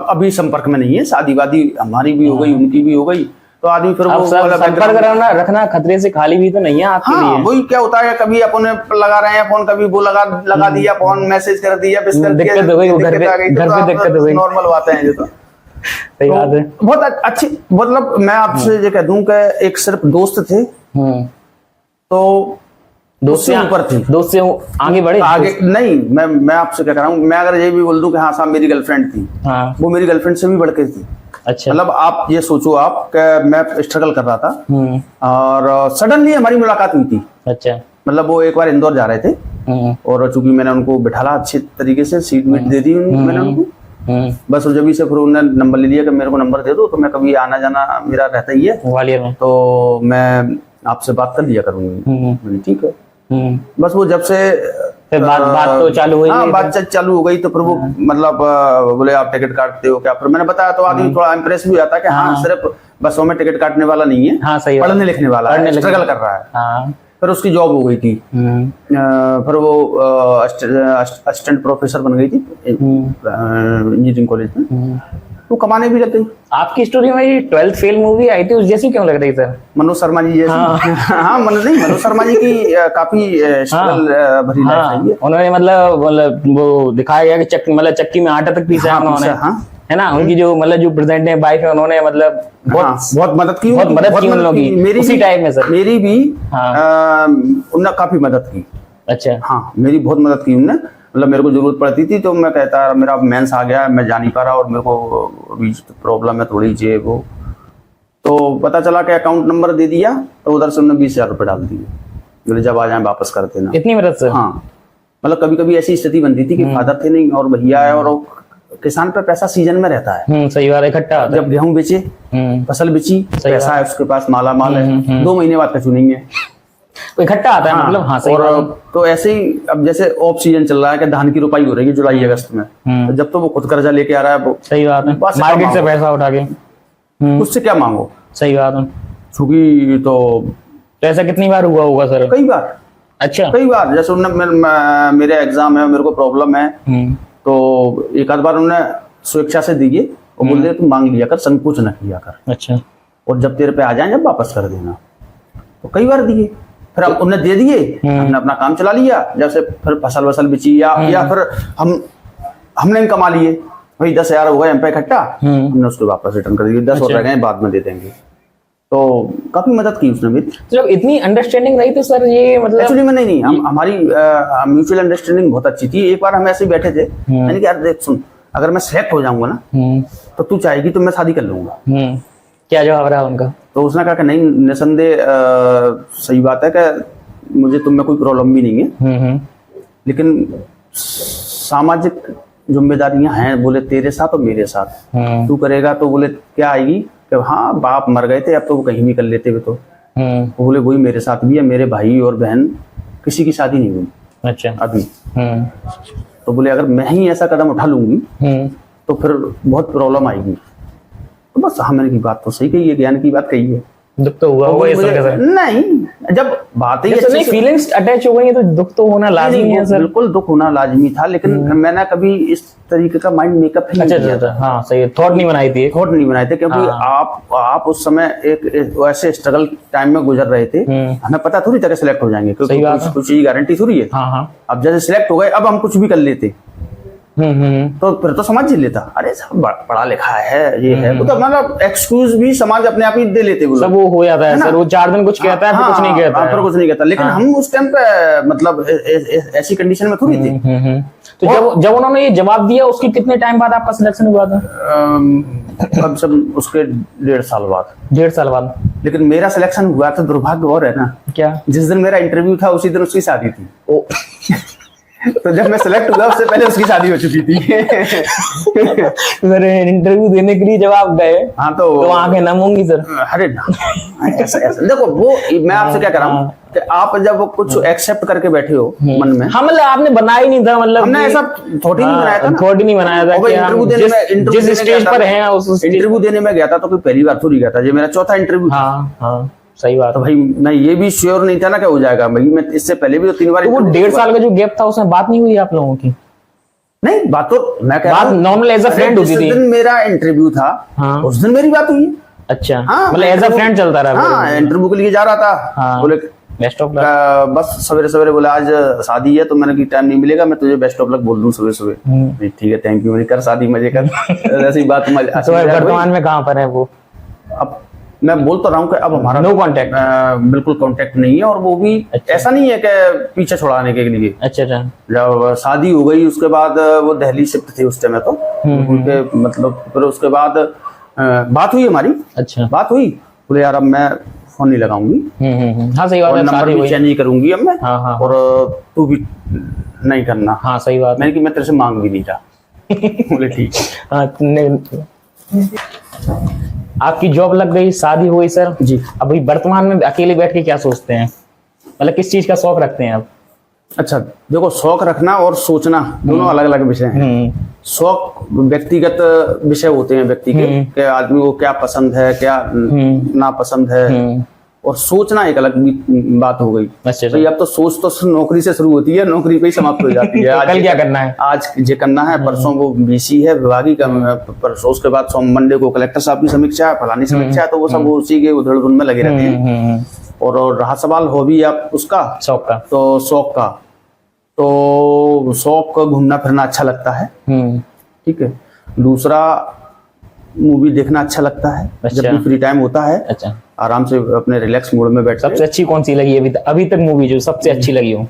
Speaker 1: अभी संपर्क में नहीं है। शादी वादी हमारी भी हो गई, उनकी भी हो गई, तो आदमी फिर वो
Speaker 2: संपर्क रखना खतरे से खाली भी तो नहीं है आपके लिए।
Speaker 1: वही क्या होता है, कभी अपन लगा रहे हैं फोन, कभी वो लगा दिया फोन, मैसेज कर दिया,
Speaker 2: दिक्कत हो गई, घर पे दिक्कत हो गई।
Speaker 1: नॉर्मल बातें हैं ये तो।
Speaker 2: सही बात है।
Speaker 1: बहुत अच्छी, मतलब मैं आपसे ये कह दूं कि एक सिर्फ दोस्त थे, तो दोस्त से ऊपर थी,
Speaker 2: दोस्त से आगे बढ़े।
Speaker 1: आगे नहीं, मैं आपसे क्या कर रहा हूँ, मैं अगर ये भी बोल दूं कि हाँ साहब मेरी गर्लफ्रेंड थी, वो मेरी गर्लफ्रेंड से भी बढ़ के थी।
Speaker 2: अच्छा।
Speaker 1: मतलब आप ये सोचो आप कि मैं स्ट्रगल कर रहा था और सडनली हमारी मुलाकात हुई थी।
Speaker 2: अच्छा।
Speaker 1: मतलब वो एक बार इंदौर जा रहे थे और चूंकि मैंने उनको बिठाला अच्छे तरीके से, सीट वीट दे दी मैंने उनको, बस जब से फिर उन्होंने नंबर ले लिया कि मेरे को नंबर दे दो, तो मैं कभी आना जाना मेरा रहता ही है
Speaker 2: ग्वालियर में,
Speaker 1: तो मैं आपसे बात कर लिया करूंगी। ठीक है। बस वो जब से
Speaker 2: बात तो चालू हुई।
Speaker 1: हाँ, बातचीत चालू हो गई, तो फिर वो मतलब बोले आप टिकट काटते हो क्या? फिर मैंने बताया तो आदमी थोड़ा इम्प्रेस भी हो जाता है कि हाँ सिर्फ बसों में टिकट काटने वाला नहीं है,
Speaker 2: हाँ, सही
Speaker 1: पढ़ने लिखने वाला है, स्ट्रगल कर रहा है। हाँ। फिर उसकी जॉब हो गई थी, फिर वो असिस्टेंट प्रोफेसर बन गई थी इंजीनियरिंग कॉलेज में। वो कमाने भी लग गई।
Speaker 2: आपकी स्टोरी में ये 12th फेल मूवी आई थी उस जैसी क्यों लग रही सर?
Speaker 1: मनोज शर्मा जी जैसी। हाँ मनोज शर्मा जी की काफी स्ट्रगल भरी लाइफ है ये।
Speaker 2: उन्होंने मतलब वो दिखाया गया कि चक्की में आटा तक पीसा उन्होंने, है ना। उनकी जो जो प्रेजेंट वाइफ है उन्होंने मतलब
Speaker 1: बहुत मदद की,
Speaker 2: उन लोगों की उसी टाइम में सर।
Speaker 1: मेरी भी उन्होंने काफी मदद की।
Speaker 2: अच्छा।
Speaker 1: हाँ मेरी बहुत मदद की उन्होंने, मतलब मेरे को जरूरत पड़ती थी तो मैं कहता मेरा मेंस आ गया, मैं जा नहीं पा रहा और मेरे को अभी प्रॉब्लम है थोड़ी सी वो, तो पता चला कि अकाउंट नंबर दे दिया तो उधर से उन्होंने 20,000 रुपये डाल दिए, बोले जब आ जाए वापस कर देना।
Speaker 2: इतनी मदद से? हाँ
Speaker 1: मतलब कभी कभी ऐसी स्थिति बनती थी कि फादर थे नहीं और भैया है, और किसान पे पैसा सीजन में रहता है।
Speaker 2: सही बात है, इकट्ठा
Speaker 1: जब गेहूं बेचे, फसल बेची, पैसा है उसके पास, माला माल है, 2 महीने बाद कचू नहीं है,
Speaker 2: इकट्ठा आता है। मतलब हाँ सही
Speaker 1: और तो ऐसे ही अब जैसे ऑफ सीजन चल रहा है कि धान की रोपाई हो रही है जुलाई अगस्त में, तो जब तो वो खुद कर्जा लेके आ रहा है वो,
Speaker 2: सही बात है, मार्केट से पैसा उठा के
Speaker 1: उससे क्या मांगो।
Speaker 2: सही बात है।
Speaker 1: चूंकि तो
Speaker 2: ऐसा कितनी बार हुआ होगा सर?
Speaker 1: कई बार।
Speaker 2: अच्छा।
Speaker 1: कई बार, जैसे उन्होंने मेरे एग्जाम है, मेरे को प्रॉब्लम है, तो एक आध बार उन्होंने स्वेच्छा से दिए और बोल दिया तुम मांग लिया कर, संकोच न किया कर।
Speaker 2: अच्छा।
Speaker 1: और जब तेरे पे आ जाए जब वापस कर देना। तो कई बार दिए, फिर अब उन्हें दे दिए, हमने अपना काम चला लिया, जैसे फिर फसल वसल बिची या फिर हमने कमा लिए, भाई 10,000 हो गए हम पे इकट्ठा, हमने उसको वापस रिटर्न कर दिए, 10 और रह गए बाद में दे देंगे। तो काफी मदद की उसने मेरी।
Speaker 2: जब इतनी अंडरस्टैंडिंग रही तो सर ये मतलब
Speaker 1: एक्चुअली में नहीं हमारी म्यूचुअल अंडरस्टैंडिंग बहुत अच्छी थी। एक बार हम ऐसे ही बैठे थे, मैंने कहा यार देख सुन, अगर मैं सिलेक्ट हो जाऊंगा ना तो तू चाहेगी तो मैं शादी कर लूंगा।
Speaker 2: क्या जवाब रहा उनका? तो
Speaker 1: उसने कहा कि नहीं निसंदेह सही बात है कि मुझे तुम में कोई प्रॉब्लम भी नहीं है, लेकिन सामाजिक जिम्मेदारियां हैं, बोले तेरे साथ और मेरे साथ, तू करेगा तो बोले क्या आएगी कि हाँ बाप मर गए थे अब तो वो कहीं भी कर लेते हुए, तो बोले वही मेरे साथ भी है, मेरे भाई और बहन किसी की शादी नहीं हुई।
Speaker 2: अच्छा।
Speaker 1: अभी तो बोले अगर मैं ही ऐसा कदम उठा लूंगी तो फिर बहुत प्रॉब्लम आएगी। तो बस हाँ मैंने की बात तो सही कही है, ज्ञान की बात कही है।
Speaker 2: दुख तो हुआ होगा ये सर? नहीं,
Speaker 1: जब बात ही
Speaker 2: नहीं फीलिंग्स अटैच हो गई है तो दुख तो होना लाजमी है सर।
Speaker 1: बिल्कुल दुख होना लाजमी था, लेकिन मैंने कभी इस तरीके का माइंड मेकअप नहीं किया था।
Speaker 2: हाँ सही है, थॉट नहीं बनाई थी
Speaker 1: क्योंकि आप उस समय एक ऐसे स्ट्रगल टाइम में गुजर रहे थे, हमें पता थोड़ी था कि सिलेक्ट हो जाएंगे, क्योंकि कुछ चीज गारंटी थोड़ी है। अब जैसे सिलेक्ट हो गए अब हम कुछ भी कर लेते तो फिर तो समाज झेल लेता, अरे सब पढ़ा लिखा है ये है, तो मतलब एक्सक्यूज भी समाज अपने आप ही दे लेते, सब
Speaker 2: वो हो जाता है सर, वो 4 दिन कुछ कहता है फिर कुछ नहीं कहता,
Speaker 1: फिर कुछ नहीं कहता। लेकिन हम उस टाइम पे मतलब ऐसी कंडीशन में थोड़ी थे।
Speaker 2: तो जब उन्होंने ये जवाब दिया उसके कितने टाइम बाद आपका सिलेक्शन हुआ था?
Speaker 1: कम से कम उसके 1.5 साल बाद।
Speaker 2: 1.5 साल बाद?
Speaker 1: लेकिन मेरा सिलेक्शन हुआ था, दुर्भाग्य और है ना
Speaker 2: क्या,
Speaker 1: जिस दिन मेरा इंटरव्यू था उसी दिन उसकी शादी थी। तो जब मैं सिलेक्ट हुआ उससे पहले उसकी शादी हो चुकी थी।
Speaker 2: सर इंटरव्यू देने के लिए जब आप गए
Speaker 1: हाँ तो
Speaker 2: आंखें नम होंगी सर?
Speaker 1: अरे ऐसा देखो, वो मैं आपसे क्या कर रहा हूँ कि आप जब कुछ एक्सेप्ट करके बैठे हो मन में,
Speaker 2: हाँ मतलब आपने बनाया ही नहीं था, मतलब
Speaker 1: हमने ऐसा थॉट ही नहीं बनाया था,
Speaker 2: थॉट ही नहीं बनाया था कि
Speaker 1: इंटरव्यू देने में
Speaker 2: जिस स्टेज पर हैं उस
Speaker 1: इंटरव्यू देने में गया था, तो कोई पहली बार थोड़ी गया था, ये मेरा चौथा इंटरव्यू।
Speaker 2: हाँ सही बात।
Speaker 1: तो भाई मैं ये भी श्योर नहीं था ना क्या हो जाएगा, भाई मैं इससे पहले भी 3 बार।
Speaker 2: तो वो 1.5 साल का जो गैप था उसमें बात नहीं हुई आप लोगों की?
Speaker 1: नहीं बात तो मैं कह रहा हूं
Speaker 2: नॉर्मल एज अ फ्रेंड होती थी।
Speaker 1: जिस दिन मेरा इंटरव्यू था उस दिन मेरी बात हुई है।
Speaker 2: अच्छा, मतलब एज अ फ्रेंड चलता रहा?
Speaker 1: हाँ इंटरव्यू के लिए जा रहा था, बोले
Speaker 2: बेस्ट ऑफ
Speaker 1: लक, बस सवेरे सवेरे बोला आज शादी है, तो मैंने की टाइम नहीं मिलेगा, मैं तुझे बेस्ट ऑफ लक बोल दूं सुबह सुबह। ठीक है थैंक यू, कर शादी मजे कर। ऐसी बात
Speaker 2: वर्तमान में कहाँ पर है वो?
Speaker 1: अब मैं बोल तो रहा हूँ कि अब हमारा
Speaker 2: नो कांटेक्ट,
Speaker 1: बिल्कुल कांटेक्ट नहीं है, और वो भी ऐसा नहीं है कि पीछे छुड़ाने के लिए।
Speaker 2: अच्छा।
Speaker 1: जब शादी हो गई उसके बाद वो दिल्ली शिफ्ट थे उस टाइम तो उनके मतलब, फिर उसके बाद बात हुई हमारी।
Speaker 2: अच्छा,
Speaker 1: बात हुई, बोले यार अब मैं फोन नहीं लगाऊंगी,
Speaker 2: हाँ सही बात है,
Speaker 1: नंबर भी चेंज नहीं करूंगी अब मैं, और तू भी नहीं करना।
Speaker 2: हाँ सही बात।
Speaker 1: मैंने कि मैं तेरे से मांग भी नहीं रहा। बोले ठीक।
Speaker 2: आपकी जॉब लग गई, शादी हुई सर
Speaker 1: जी।
Speaker 2: अभी वर्तमान में अकेले बैठ के क्या सोचते हैं, मतलब किस चीज का शौक रखते हैं आप?
Speaker 1: अच्छा देखो, शौक रखना और सोचना दोनों अलग अलग विषय हैं। शौक व्यक्तिगत विषय होते हैं व्यक्ति के, कि आदमी को क्या पसंद है क्या नापसंद है, और सोचना एक अलग बात हो गई।
Speaker 2: अच्छा
Speaker 1: भाई अब तो सोच तो नौकरी से शुरू होती है, नौकरी पे ही समाप्त हो जाती है।
Speaker 2: तो कल क्या करना है,
Speaker 1: आज ये करना है, परसों वो बीसी है विभागीय का, परसों उसके बाद मंडे को कलेक्टर साहब की समीक्षा है, फलानी समीक्षा है, तो वो सब उसी के उधड़-बुन में लगे रहते हैं। और रहा सवाल हॉबी आप उसका
Speaker 2: शौक का,
Speaker 1: तो शौक का, तो शौक घूमना फिरना अच्छा लगता है, ठीक है। दूसरा मूवी देखना अच्छा लगता है।
Speaker 2: अच्छा।
Speaker 1: जब भी फ्री टाइम होता है,
Speaker 2: अच्छा,
Speaker 1: आराम से अपने रिलैक्स मूड में बैठ के।
Speaker 2: सबसे अच्छी कौन सी लगी अभी तक मूवी जो सबसे अच्छी लगी हो?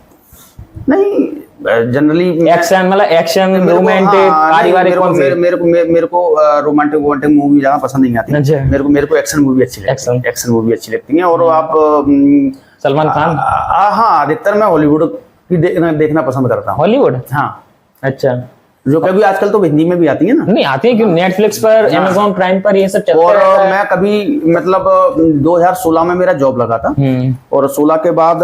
Speaker 1: नहीं जनरली
Speaker 2: एक्शन, मतलब एक्शन, रोमांटिक, पारिवारिक, कौन सी?
Speaker 1: मेरे को रोमांटिक मूवी ज्यादा पसंद नहीं आती।
Speaker 2: अच्छा।
Speaker 1: मेरे को एक्शन मूवी अच्छी लगती है, एक्शन मूवी अच्छी लगती है। और आप
Speaker 2: सलमान खान?
Speaker 1: हाँ, अधिकतर मैं हॉलीवुड की देखना पसंद करता हूँ।
Speaker 2: हॉलीवुड?
Speaker 1: हाँ।
Speaker 2: अच्छा,
Speaker 1: जो कभी आजकल तो हिंदी में भी आती है ना।
Speaker 2: नहीं आती है क्यों, नेटफ्लिक्स पर, अमेज़न प्राइम पर ये सब चलता
Speaker 1: और
Speaker 2: रहता है।
Speaker 1: मैं कभी मतलब 2016 में मेरा जॉब लगा था, और 16 के बाद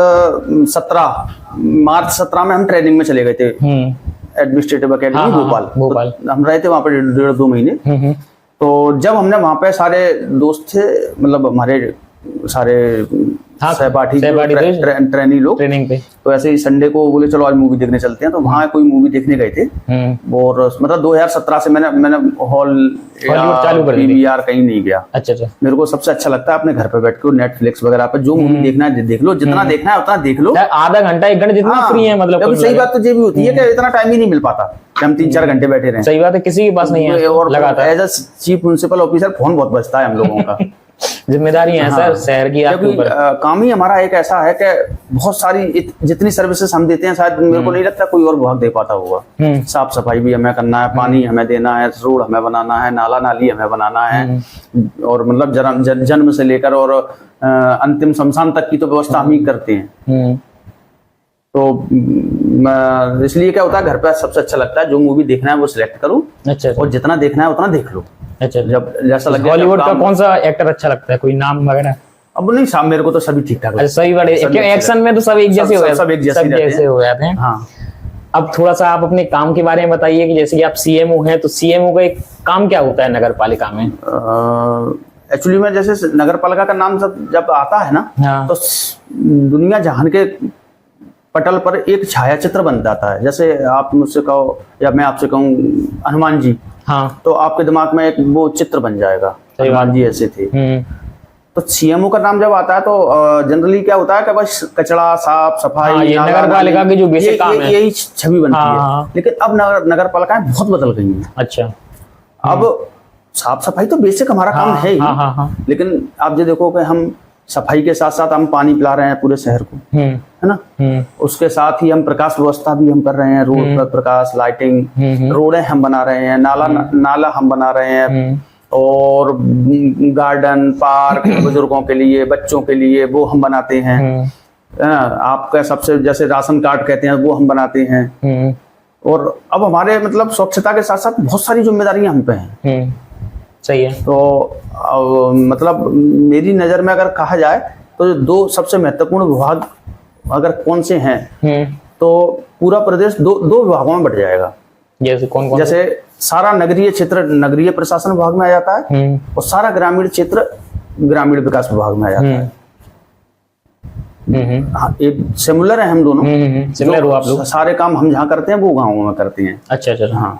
Speaker 1: मार्च 17 में हम ट्रेनिंग में चले गए थे एडमिनिस्ट्रेटिव अकेडमी भोपाल। तो हम रहे थे वहां पर 1.5-2 महीने। तो जब हमने वहां पे सारे दोस्त थे, मतलब हमारे सारे सहपाठी ट्रेनी लोग
Speaker 2: ट्रेनिंग पे,
Speaker 1: तो ऐसे ही संडे को बोले चलो आज मूवी देखने चलते हैं, तो वहां कोई मूवी देखने गए थे। और मतलब 2017 से मैंने हॉल
Speaker 2: चालू कर दिया,
Speaker 1: कहीं नहीं गया।
Speaker 2: अच्छा अच्छा।
Speaker 1: मेरे को सबसे अच्छा लगता है अपने घर पे बैठ के नेटफ्लिक्स वगैरह पे जो मूवी देखना है देख लो, जितना देखना है उतना देख लो।
Speaker 2: आधा घंटा 1 घंटा जितना फ्री है, मतलब
Speaker 1: सही बात तो ये भी होती है कि इतना टाइम ही नहीं मिल पाता कि हम 3-4 घंटे बैठे रहे।
Speaker 2: सही बात है, किसी के पास नहीं है। और
Speaker 1: लगातार as a chief municipal officer phone बहुत बचता है हम लोगों का।
Speaker 2: जिम्मेदारी है सर शहर की आपके ऊपर।
Speaker 1: काम ही हमारा एक ऐसा है कि बहुत सारी जितनी सर्विसेज हम देते हैं शायद मेरे को नहीं लगता कोई और विभाग दे पाता होगा। साफ सफाई भी हमें करना है, पानी हमें देना है, रोड हमें बनाना है, नाला नाली हमें बनाना है, और मतलब जन्म से लेकर और अंतिम शमशान तक की तो व्यवस्था हम ही करते हैं। तो इसलिए क्या होता है, घर पे सबसे अच्छा लगता है जो मूवी देखना है वो सिलेक्ट करूं। अच्छा। और जितना देखना है उतना देख लो। अच्छा। जब जैसा लगे।
Speaker 2: हॉलीवुड का कौन सा एक्टर अच्छा लगता है, कोई नाम वगैरह?
Speaker 1: अब नहीं, शाम मेरे को तो सभी ठीक ठाक।
Speaker 2: अच्छा, सही बड़े एक्शन में तो सब एक जैसे हो जाते हैं। हाँ। अब थोड़ा सा आप अपने काम के बारे में बताइए कि जैसे कि आप सीएमओ हैं, तो सीएमओ का एक काम क्या होता है नगर पालिका में?
Speaker 1: एक्चुअली में जैसे नगर पालिका का नाम जब आता है ना, तो दुनिया जहान के पटल पर एक छायाचित्र बन जाता है। जैसे आप मुझसे कहो या मैं आपसे कहूँ हनुमान जी, हाँ, तो आपके दिमाग में एक वो चित्र बन जाएगा, हनुमान जी ऐसे थे। तो सीएमओ का नाम जब आता है तो जनरली क्या होता है कि बस कचरा साफ सफाई,
Speaker 2: ये नगर पालिका की जो बेसिक काम है,
Speaker 1: यही छवि बनती है। लेकिन अब नगर पालिकाएं बहुत बदल गई हैं। अच्छा। अब साफ सफाई तो बेसिक हमारा काम है ही, लेकिन आप ये देखो कि हम सफाई के साथ साथ हम पानी पिला रहे हैं पूरे शहर को, है ना। उसके साथ ही हम प्रकाश व्यवस्था भी हम कर रहे हैं, रोड पर प्रकाश लाइटिंग, रोडें हम बना रहे हैं, नाला हम बना रहे हैं, और गार्डन पार्क बुजुर्गों के लिए बच्चों के लिए वो हम बनाते हैं, है ना। आपका सबसे जैसे राशन कार्ड कहते हैं वो हम बनाते हैं। और अब हमारे मतलब स्वच्छता के साथ साथ बहुत सारी जिम्मेदारियां हम पे हैं। सही है। तो मतलब मेरी नजर में अगर कहा जाए तो 2 सबसे महत्वपूर्ण विभाग अगर कौन से हैं, तो पूरा प्रदेश दो विभागों में बट जाएगा। जैसे कौन? जैसे सारा नगरीय क्षेत्र नगरीय प्रशासन विभाग में आ जाता है, और सारा ग्रामीण क्षेत्र ग्रामीण विकास विभाग में आ जाता है। हाँ, एक सिमिलर है हम दोनों। सिमिलर हो आप लोग। सारे काम हम जहाँ करते हैं वो गाँवों में करते हैं। अच्छा अच्छा। हाँ।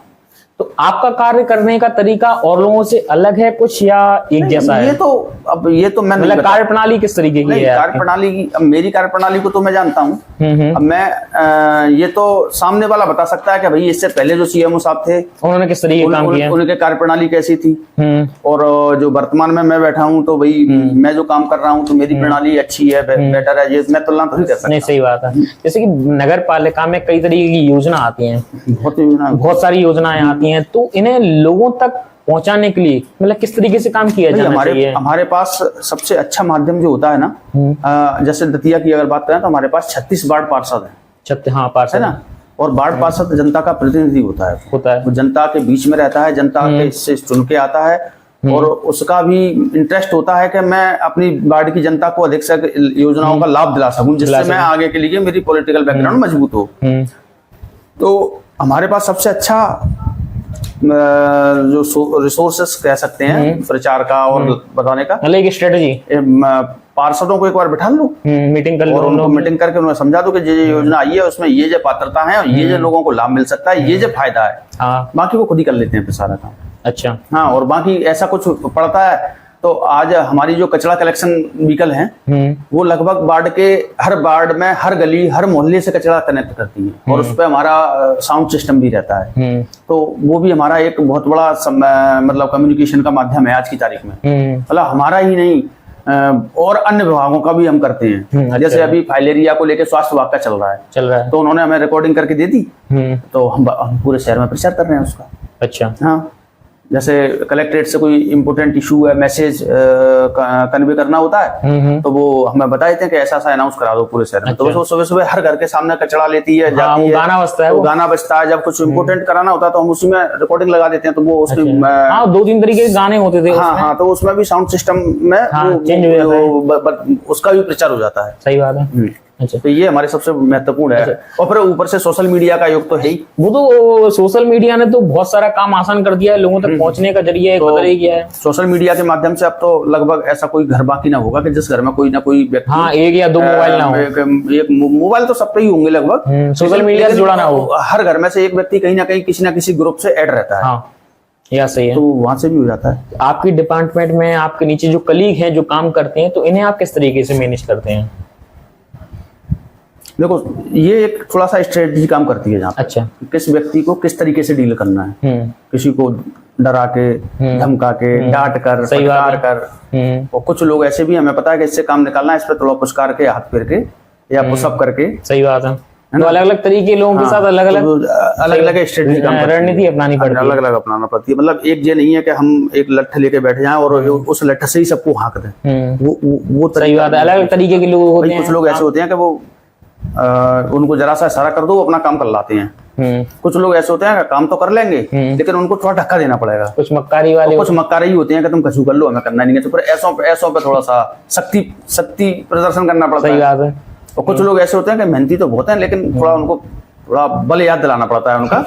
Speaker 2: तो आपका कार्य करने का तरीका और लोगों से अलग है कुछ, या एक जैसा है?
Speaker 1: ये तो मैं
Speaker 2: मतलब कार्य प्रणाली किस तरीके की है?
Speaker 1: कार्य प्रणाली की, अब मेरी कार्य प्रणाली को तो मैं जानता हूँ। अब मैं ये तो सामने वाला बता सकता है कि भाई इससे पहले जो सीएमओ साहब थे
Speaker 2: उन्होंने किस तरीके का काम किया,
Speaker 1: उनके कार्य प्रणाली कैसी थी, और जो वर्तमान में मैं बैठा हूँ तो भाई मैं जो काम कर रहा हूँ तो मेरी प्रणाली अच्छी है, बेटर है, ये मैं तुलना नहीं कर सकता।
Speaker 2: नहीं, सही बात है। जैसे कि नगर पालिका में कई तरीके की योजना आती है, बहुत सारी योजनाएं आती हैं, तो इन्हें लोगों तक पहुंचाने के लिए मतलब किस तरीके से काम किया जाना चाहिए?
Speaker 1: हमारे पास सबसे अच्छा माध्यम जो होता है ना, जैसे दतिया की अगर बात करें तो हमारे पास 36 वार्ड पार्षद है।
Speaker 2: हाँ, पार्षद है ना।
Speaker 1: और वार्ड पार्षद जनता का प्रतिनिधि होता है। वो जनता के बीच में रहता है, जनता के से चुन के आता है, और उसका भी इंटरेस्ट होता है कि मैं अपनी वार्ड की जनता को अधिक से अधिक योजनाओं का लाभ दिला सकूं, जिससे मैं आगे के लिए मेरी पॉलिटिकल बैकग्राउंड मजबूत हो। तो हमारे पास सबसे अच्छा जो रिसोर्सेस कह सकते हैं प्रचार का और बताने का,
Speaker 2: मतलब एक स्ट्रेटेजी,
Speaker 1: पार्षदों को एक बार बिठा लो,
Speaker 2: मीटिंग कर लो,
Speaker 1: और उनको मीटिंग करके उन्हें समझा दो कि ये योजना आई है, उसमें ये जो पात्रता है और ये जो लोगों को लाभ मिल सकता है, ये जो फायदा है।
Speaker 2: हाँ,
Speaker 1: बाकी वो खुद ही कर लेते हैं फिर सारा काम।
Speaker 2: अच्छा,
Speaker 1: हाँ, और बाकी ऐसा कुछ पड़ता है तो आज हमारी जो कचरा कलेक्शन व्हीकल हैं वो लगभग हर वार्ड में, हर गली, हर मोहल्ले से कचरा कनेक्ट करती है, और उस पर हमारा साउंड सिस्टम भी रहता है। तो वो भी हमारा एक बहुत बड़ा मतलब कम्युनिकेशन का माध्यम है आज की तारीख में। मतलब हमारा ही नहीं, और अन्य विभागों का भी हम करते हैं।
Speaker 2: अच्छा।
Speaker 1: जैसे अभी फाइलेरिया को लेकर स्वास्थ्य विभाग का चल रहा है, तो उन्होंने हमें रिकॉर्डिंग करके दे दी, तो हम पूरे शहर में प्रचार कर रहे हैं उसका।
Speaker 2: अच्छा,
Speaker 1: हाँ, जैसे कलेक्ट्रेट से कोई इम्पोर्टेंट इशू है, मैसेज कन्वे करना होता है, तो वो हमें बता देते हैं कि ऐसा ऐसा अनाउंस करा दो पूरे शहर में। तो वो सुबह सुबह हर घर के सामने कचरा लेती है, जाती है,
Speaker 2: गाना बजता है,
Speaker 1: वो गाना बजता है। जब कुछ इम्पोर्टेंट कराना होता है तो हम उसी में रिकॉर्डिंग लगा देते हैं, तो वो उसमें
Speaker 2: 2-3 तरीके के गाने होते थे।
Speaker 1: हाँ, तो उसमें भी साउंड सिस्टम में उसका भी प्रचार हो जाता है।
Speaker 2: सही बात है। अच्छा,
Speaker 1: तो ये हमारे सबसे महत्वपूर्ण है। और फिर ऊपर से सोशल मीडिया का योग तो है ही।
Speaker 2: वो तो सोशल मीडिया ने तो बहुत सारा काम आसान कर दिया है, लोगों तक पहुंचने का जरिया बदल ही गया है।
Speaker 1: सोशल मीडिया के माध्यम से अब तो लगभग ऐसा कोई घर बाकी ना होगा कि जिस घर में कोई ना कोई व्यक्ति,
Speaker 2: हाँ, 1 या 2 मोबाइल ना हो।
Speaker 1: एक मोबाइल तो सब पे ही होंगे लगभग,
Speaker 2: सोशल मीडिया से जुड़ा ना हो।
Speaker 1: हर घर में से एक व्यक्ति कहीं ना कहीं किसी ना किसी ग्रुप से ऐड रहता है।
Speaker 2: हाँ, यह सही है।
Speaker 1: तो वहां से भी हो जाता है।
Speaker 2: आपकी डिपार्टमेंट में आपके नीचे जो कलीग हैं जो काम करते हैं, तो इन्हें आप किस तरीके से मैनेज करते हैं?
Speaker 1: देखो, ये एक थोड़ा सा स्ट्रेटजी काम करती है जहाँ पे।
Speaker 2: अच्छा,
Speaker 1: किस व्यक्ति को किस तरीके से डील करना है। किसी को डरा के, धमका के, डांट कर, फटकार कर, और कुछ लोग ऐसे भी हमें पता है कि इससे काम निकालना है, इस पर थोड़ा पुचकार के, हाथ फेर के या पुशअप करके।
Speaker 2: सही बात है। तो अलग अलग तरीके लोगों के साथ अलग
Speaker 1: अलग स्ट्रेटजी काम
Speaker 2: रणनीति अपनानी पड़ती है,
Speaker 1: अलग अलग अपनाना पड़ती है। मतलब एक ये नहीं है कि हम एक लठ लेके बैठ जाएं और उस लठ से ही सबको हाँक दें। वो
Speaker 2: सही बात है। अलग अलग तरीके के लोग होते हैं।
Speaker 1: कुछ लोग ऐसे होते हैं कि वो उनको जरा सा इशारा कर दो, वो अपना काम कर लाते हैं। कुछ लोग ऐसे होते हैं कि काम तो कर लेंगे लेकिन उनको थोड़ा धक्का देना पड़ेगा।
Speaker 2: कुछ मक्कारी वाले,
Speaker 1: कुछ मक्कारी होते हैं कि तुम कछु कर लो, हमें करना नहीं है। तो फिर ऐसों पे थोड़ा सा शक्ति प्रदर्शन करना पड़ता है।
Speaker 2: सही बात है।
Speaker 1: और कुछ लोग ऐसे होते हैं कि मेहनती तो बहुत हैं लेकिन थोड़ा उनको थोड़ा बल याद दिलाना पड़ता है उनका,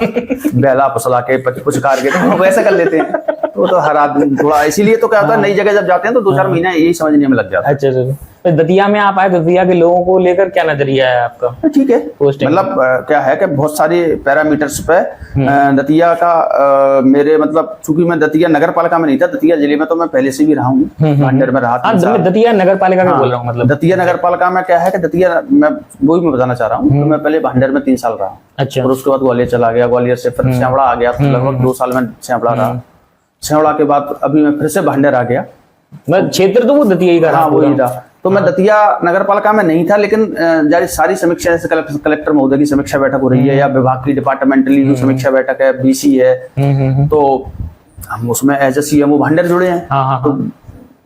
Speaker 1: बहला फुसला के, पुचकार के, तो वो वैसे कर लेते हैं। तो हर आदमी थोड़ा, इसीलिए तो क्या होता है, नई जगह जब जाते हैं तो 2-4 महीने यही समझने में लग जाता है।
Speaker 2: अच्छा, तो दतिया में आप आए, दतिया के लोगों को लेकर क्या नजरिया है आपका?
Speaker 1: ठीक है, मतलब क्या है कि बहुत सारे पैरामीटर्स पे दतिया का मेरे, मतलब चूंकि मैं दतिया नगर पालिका में नहीं था, दतिया जिले में तो मैं पहले से भी रहा हूँ, भांडेर में रहा था।
Speaker 2: दतिया नगर पालिका का बोल रहा हूँ, मतलब
Speaker 1: दतिया नगर पालिका में क्या है कि दतिया मैं वही मैं बताना चाह रहा हूँ कि मैं पहले भांडेर में 3 साल रहा।
Speaker 2: अच्छा,
Speaker 1: और उसके बाद ग्वालियर चला गया, ग्वालियर से फिर सेवड़ा आ गया, लगभग 2 साल में सेवड़ा रहा। सेवड़ा के बाद अभी मैं फिर से भांडेर आ गया।
Speaker 2: क्षेत्र तो वो दतिया ही का
Speaker 1: रहा, वही था। तो मैं दतिया नगर पालिका में नहीं था, लेकिन सारी समीक्षा, जैसे कलेक्टर महोदय की समीक्षा बैठक हो रही है या विभाग की डिपार्टमेंटली जो समीक्षा बैठक है, बीसी है, तो हम उसमें एज ए सीएमओ भांडेर जुड़े हैं। तो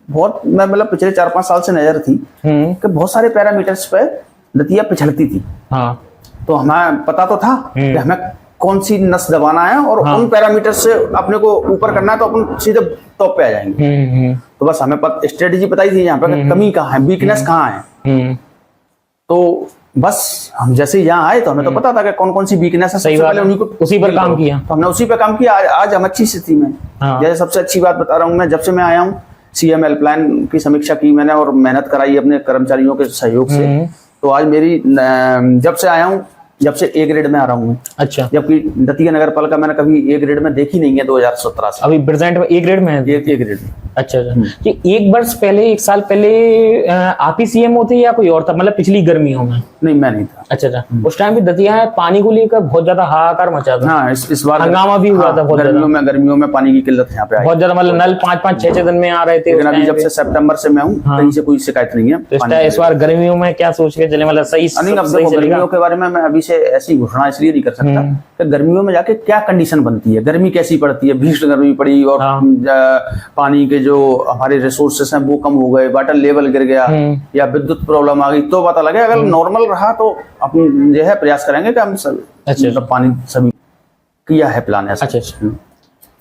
Speaker 1: बहुत, मैं मतलब पिछले 4-5 साल से नजर थी कि बहुत सारे पैरामीटर्स पे दतिया पिछड़ती थी। तो हमें पता तो था कि हमें कौन सी नस दबाना है और उन पैरामीटर से अपने को ऊपर करना है, तो अपन सीधे टॉप पे आ जाएंगे। तो बस हमें स्ट्रेटेजी बताई थी यहाँ पे कमी कहाँ है, वीकनेस कहाँ है। तो बस हम जैसे यहाँ आए तो हमें तो पता था कि कौन कौन सी वीकनेस है, सबसे पहले उन्हीं को
Speaker 2: उसी पर काम किया।
Speaker 1: तो हमने उसी पे काम किया। आज हम अच्छी स्थिति में। जैसे सबसे अच्छी बात बता रहा हूँ, मैं जब से मैं आया हूँ सीएम हेल्पलाइन की समीक्षा की मैंने और मेहनत कराई अपने कर्मचारियों के सहयोग से। तो आज मेरी, जब से आया हूँ, जब से A ग्रेड में आ रहा हूँ। अच्छा, जबकि दतिया नगर पालिका मैंने कभी A ग्रेड में देखी नहीं है 2017 से।
Speaker 2: अभी प्रेजेंट में A ग्रेड में है। A ग्रेड में। अच्छा, कि 1 साल पहले आप ही सीएम होते या कोई और था, मतलब पिछली गर्मियों में?
Speaker 1: नहीं, मैं नहीं था।
Speaker 2: अच्छा, उस टाइम भी दतिया पानी को लेकर बहुत ज्यादा हाहाकार मचा था।
Speaker 1: हाँ, इस बार
Speaker 2: हंगामा भी हुआ था बहुत ज्यादा।
Speaker 1: गर्मियों में पानी की किल्लत यहाँ पे आई
Speaker 2: बहुत ज्यादा, मतलब नल 5-5, 6-6 दिन में आ रहे थे।
Speaker 1: लेकिन अभी जब से सितंबर से मैं हूँ, कहीं से कोई शिकायत नहीं है।
Speaker 2: तो इस बार गर्मियों में क्या सोच के चले, मतलब सही?
Speaker 1: गर्मियों के बारे में मैं अभी से ऐसी घोषणा इसलिए नहीं कर सकता कि गर्मियों में जाके क्या कंडीशन बनती है, गर्मी कैसी पड़ती है, भीषण गर्मी पड़ी और पानी के जो हमारे रिसोर्सेस हैं वो कम हो गए, वाटर लेवल गिर गया या विद्युत प्रॉब्लम आ गई, तो पता लगे। अगर नॉर्मल रहा तो अपन जो है प्रयास करेंगे कि हम सब मतलब पानी सभी किया है प्लान ऐसा।
Speaker 2: अच्छा,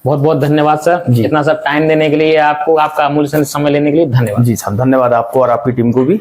Speaker 2: बहुत बहुत धन्यवाद सर, इतना सब टाइम देने के लिए आपको, आपका अमूल्य समय लेने के लिए धन्यवाद।
Speaker 1: जी सर, धन्यवाद आपको और आपकी टीम को भी।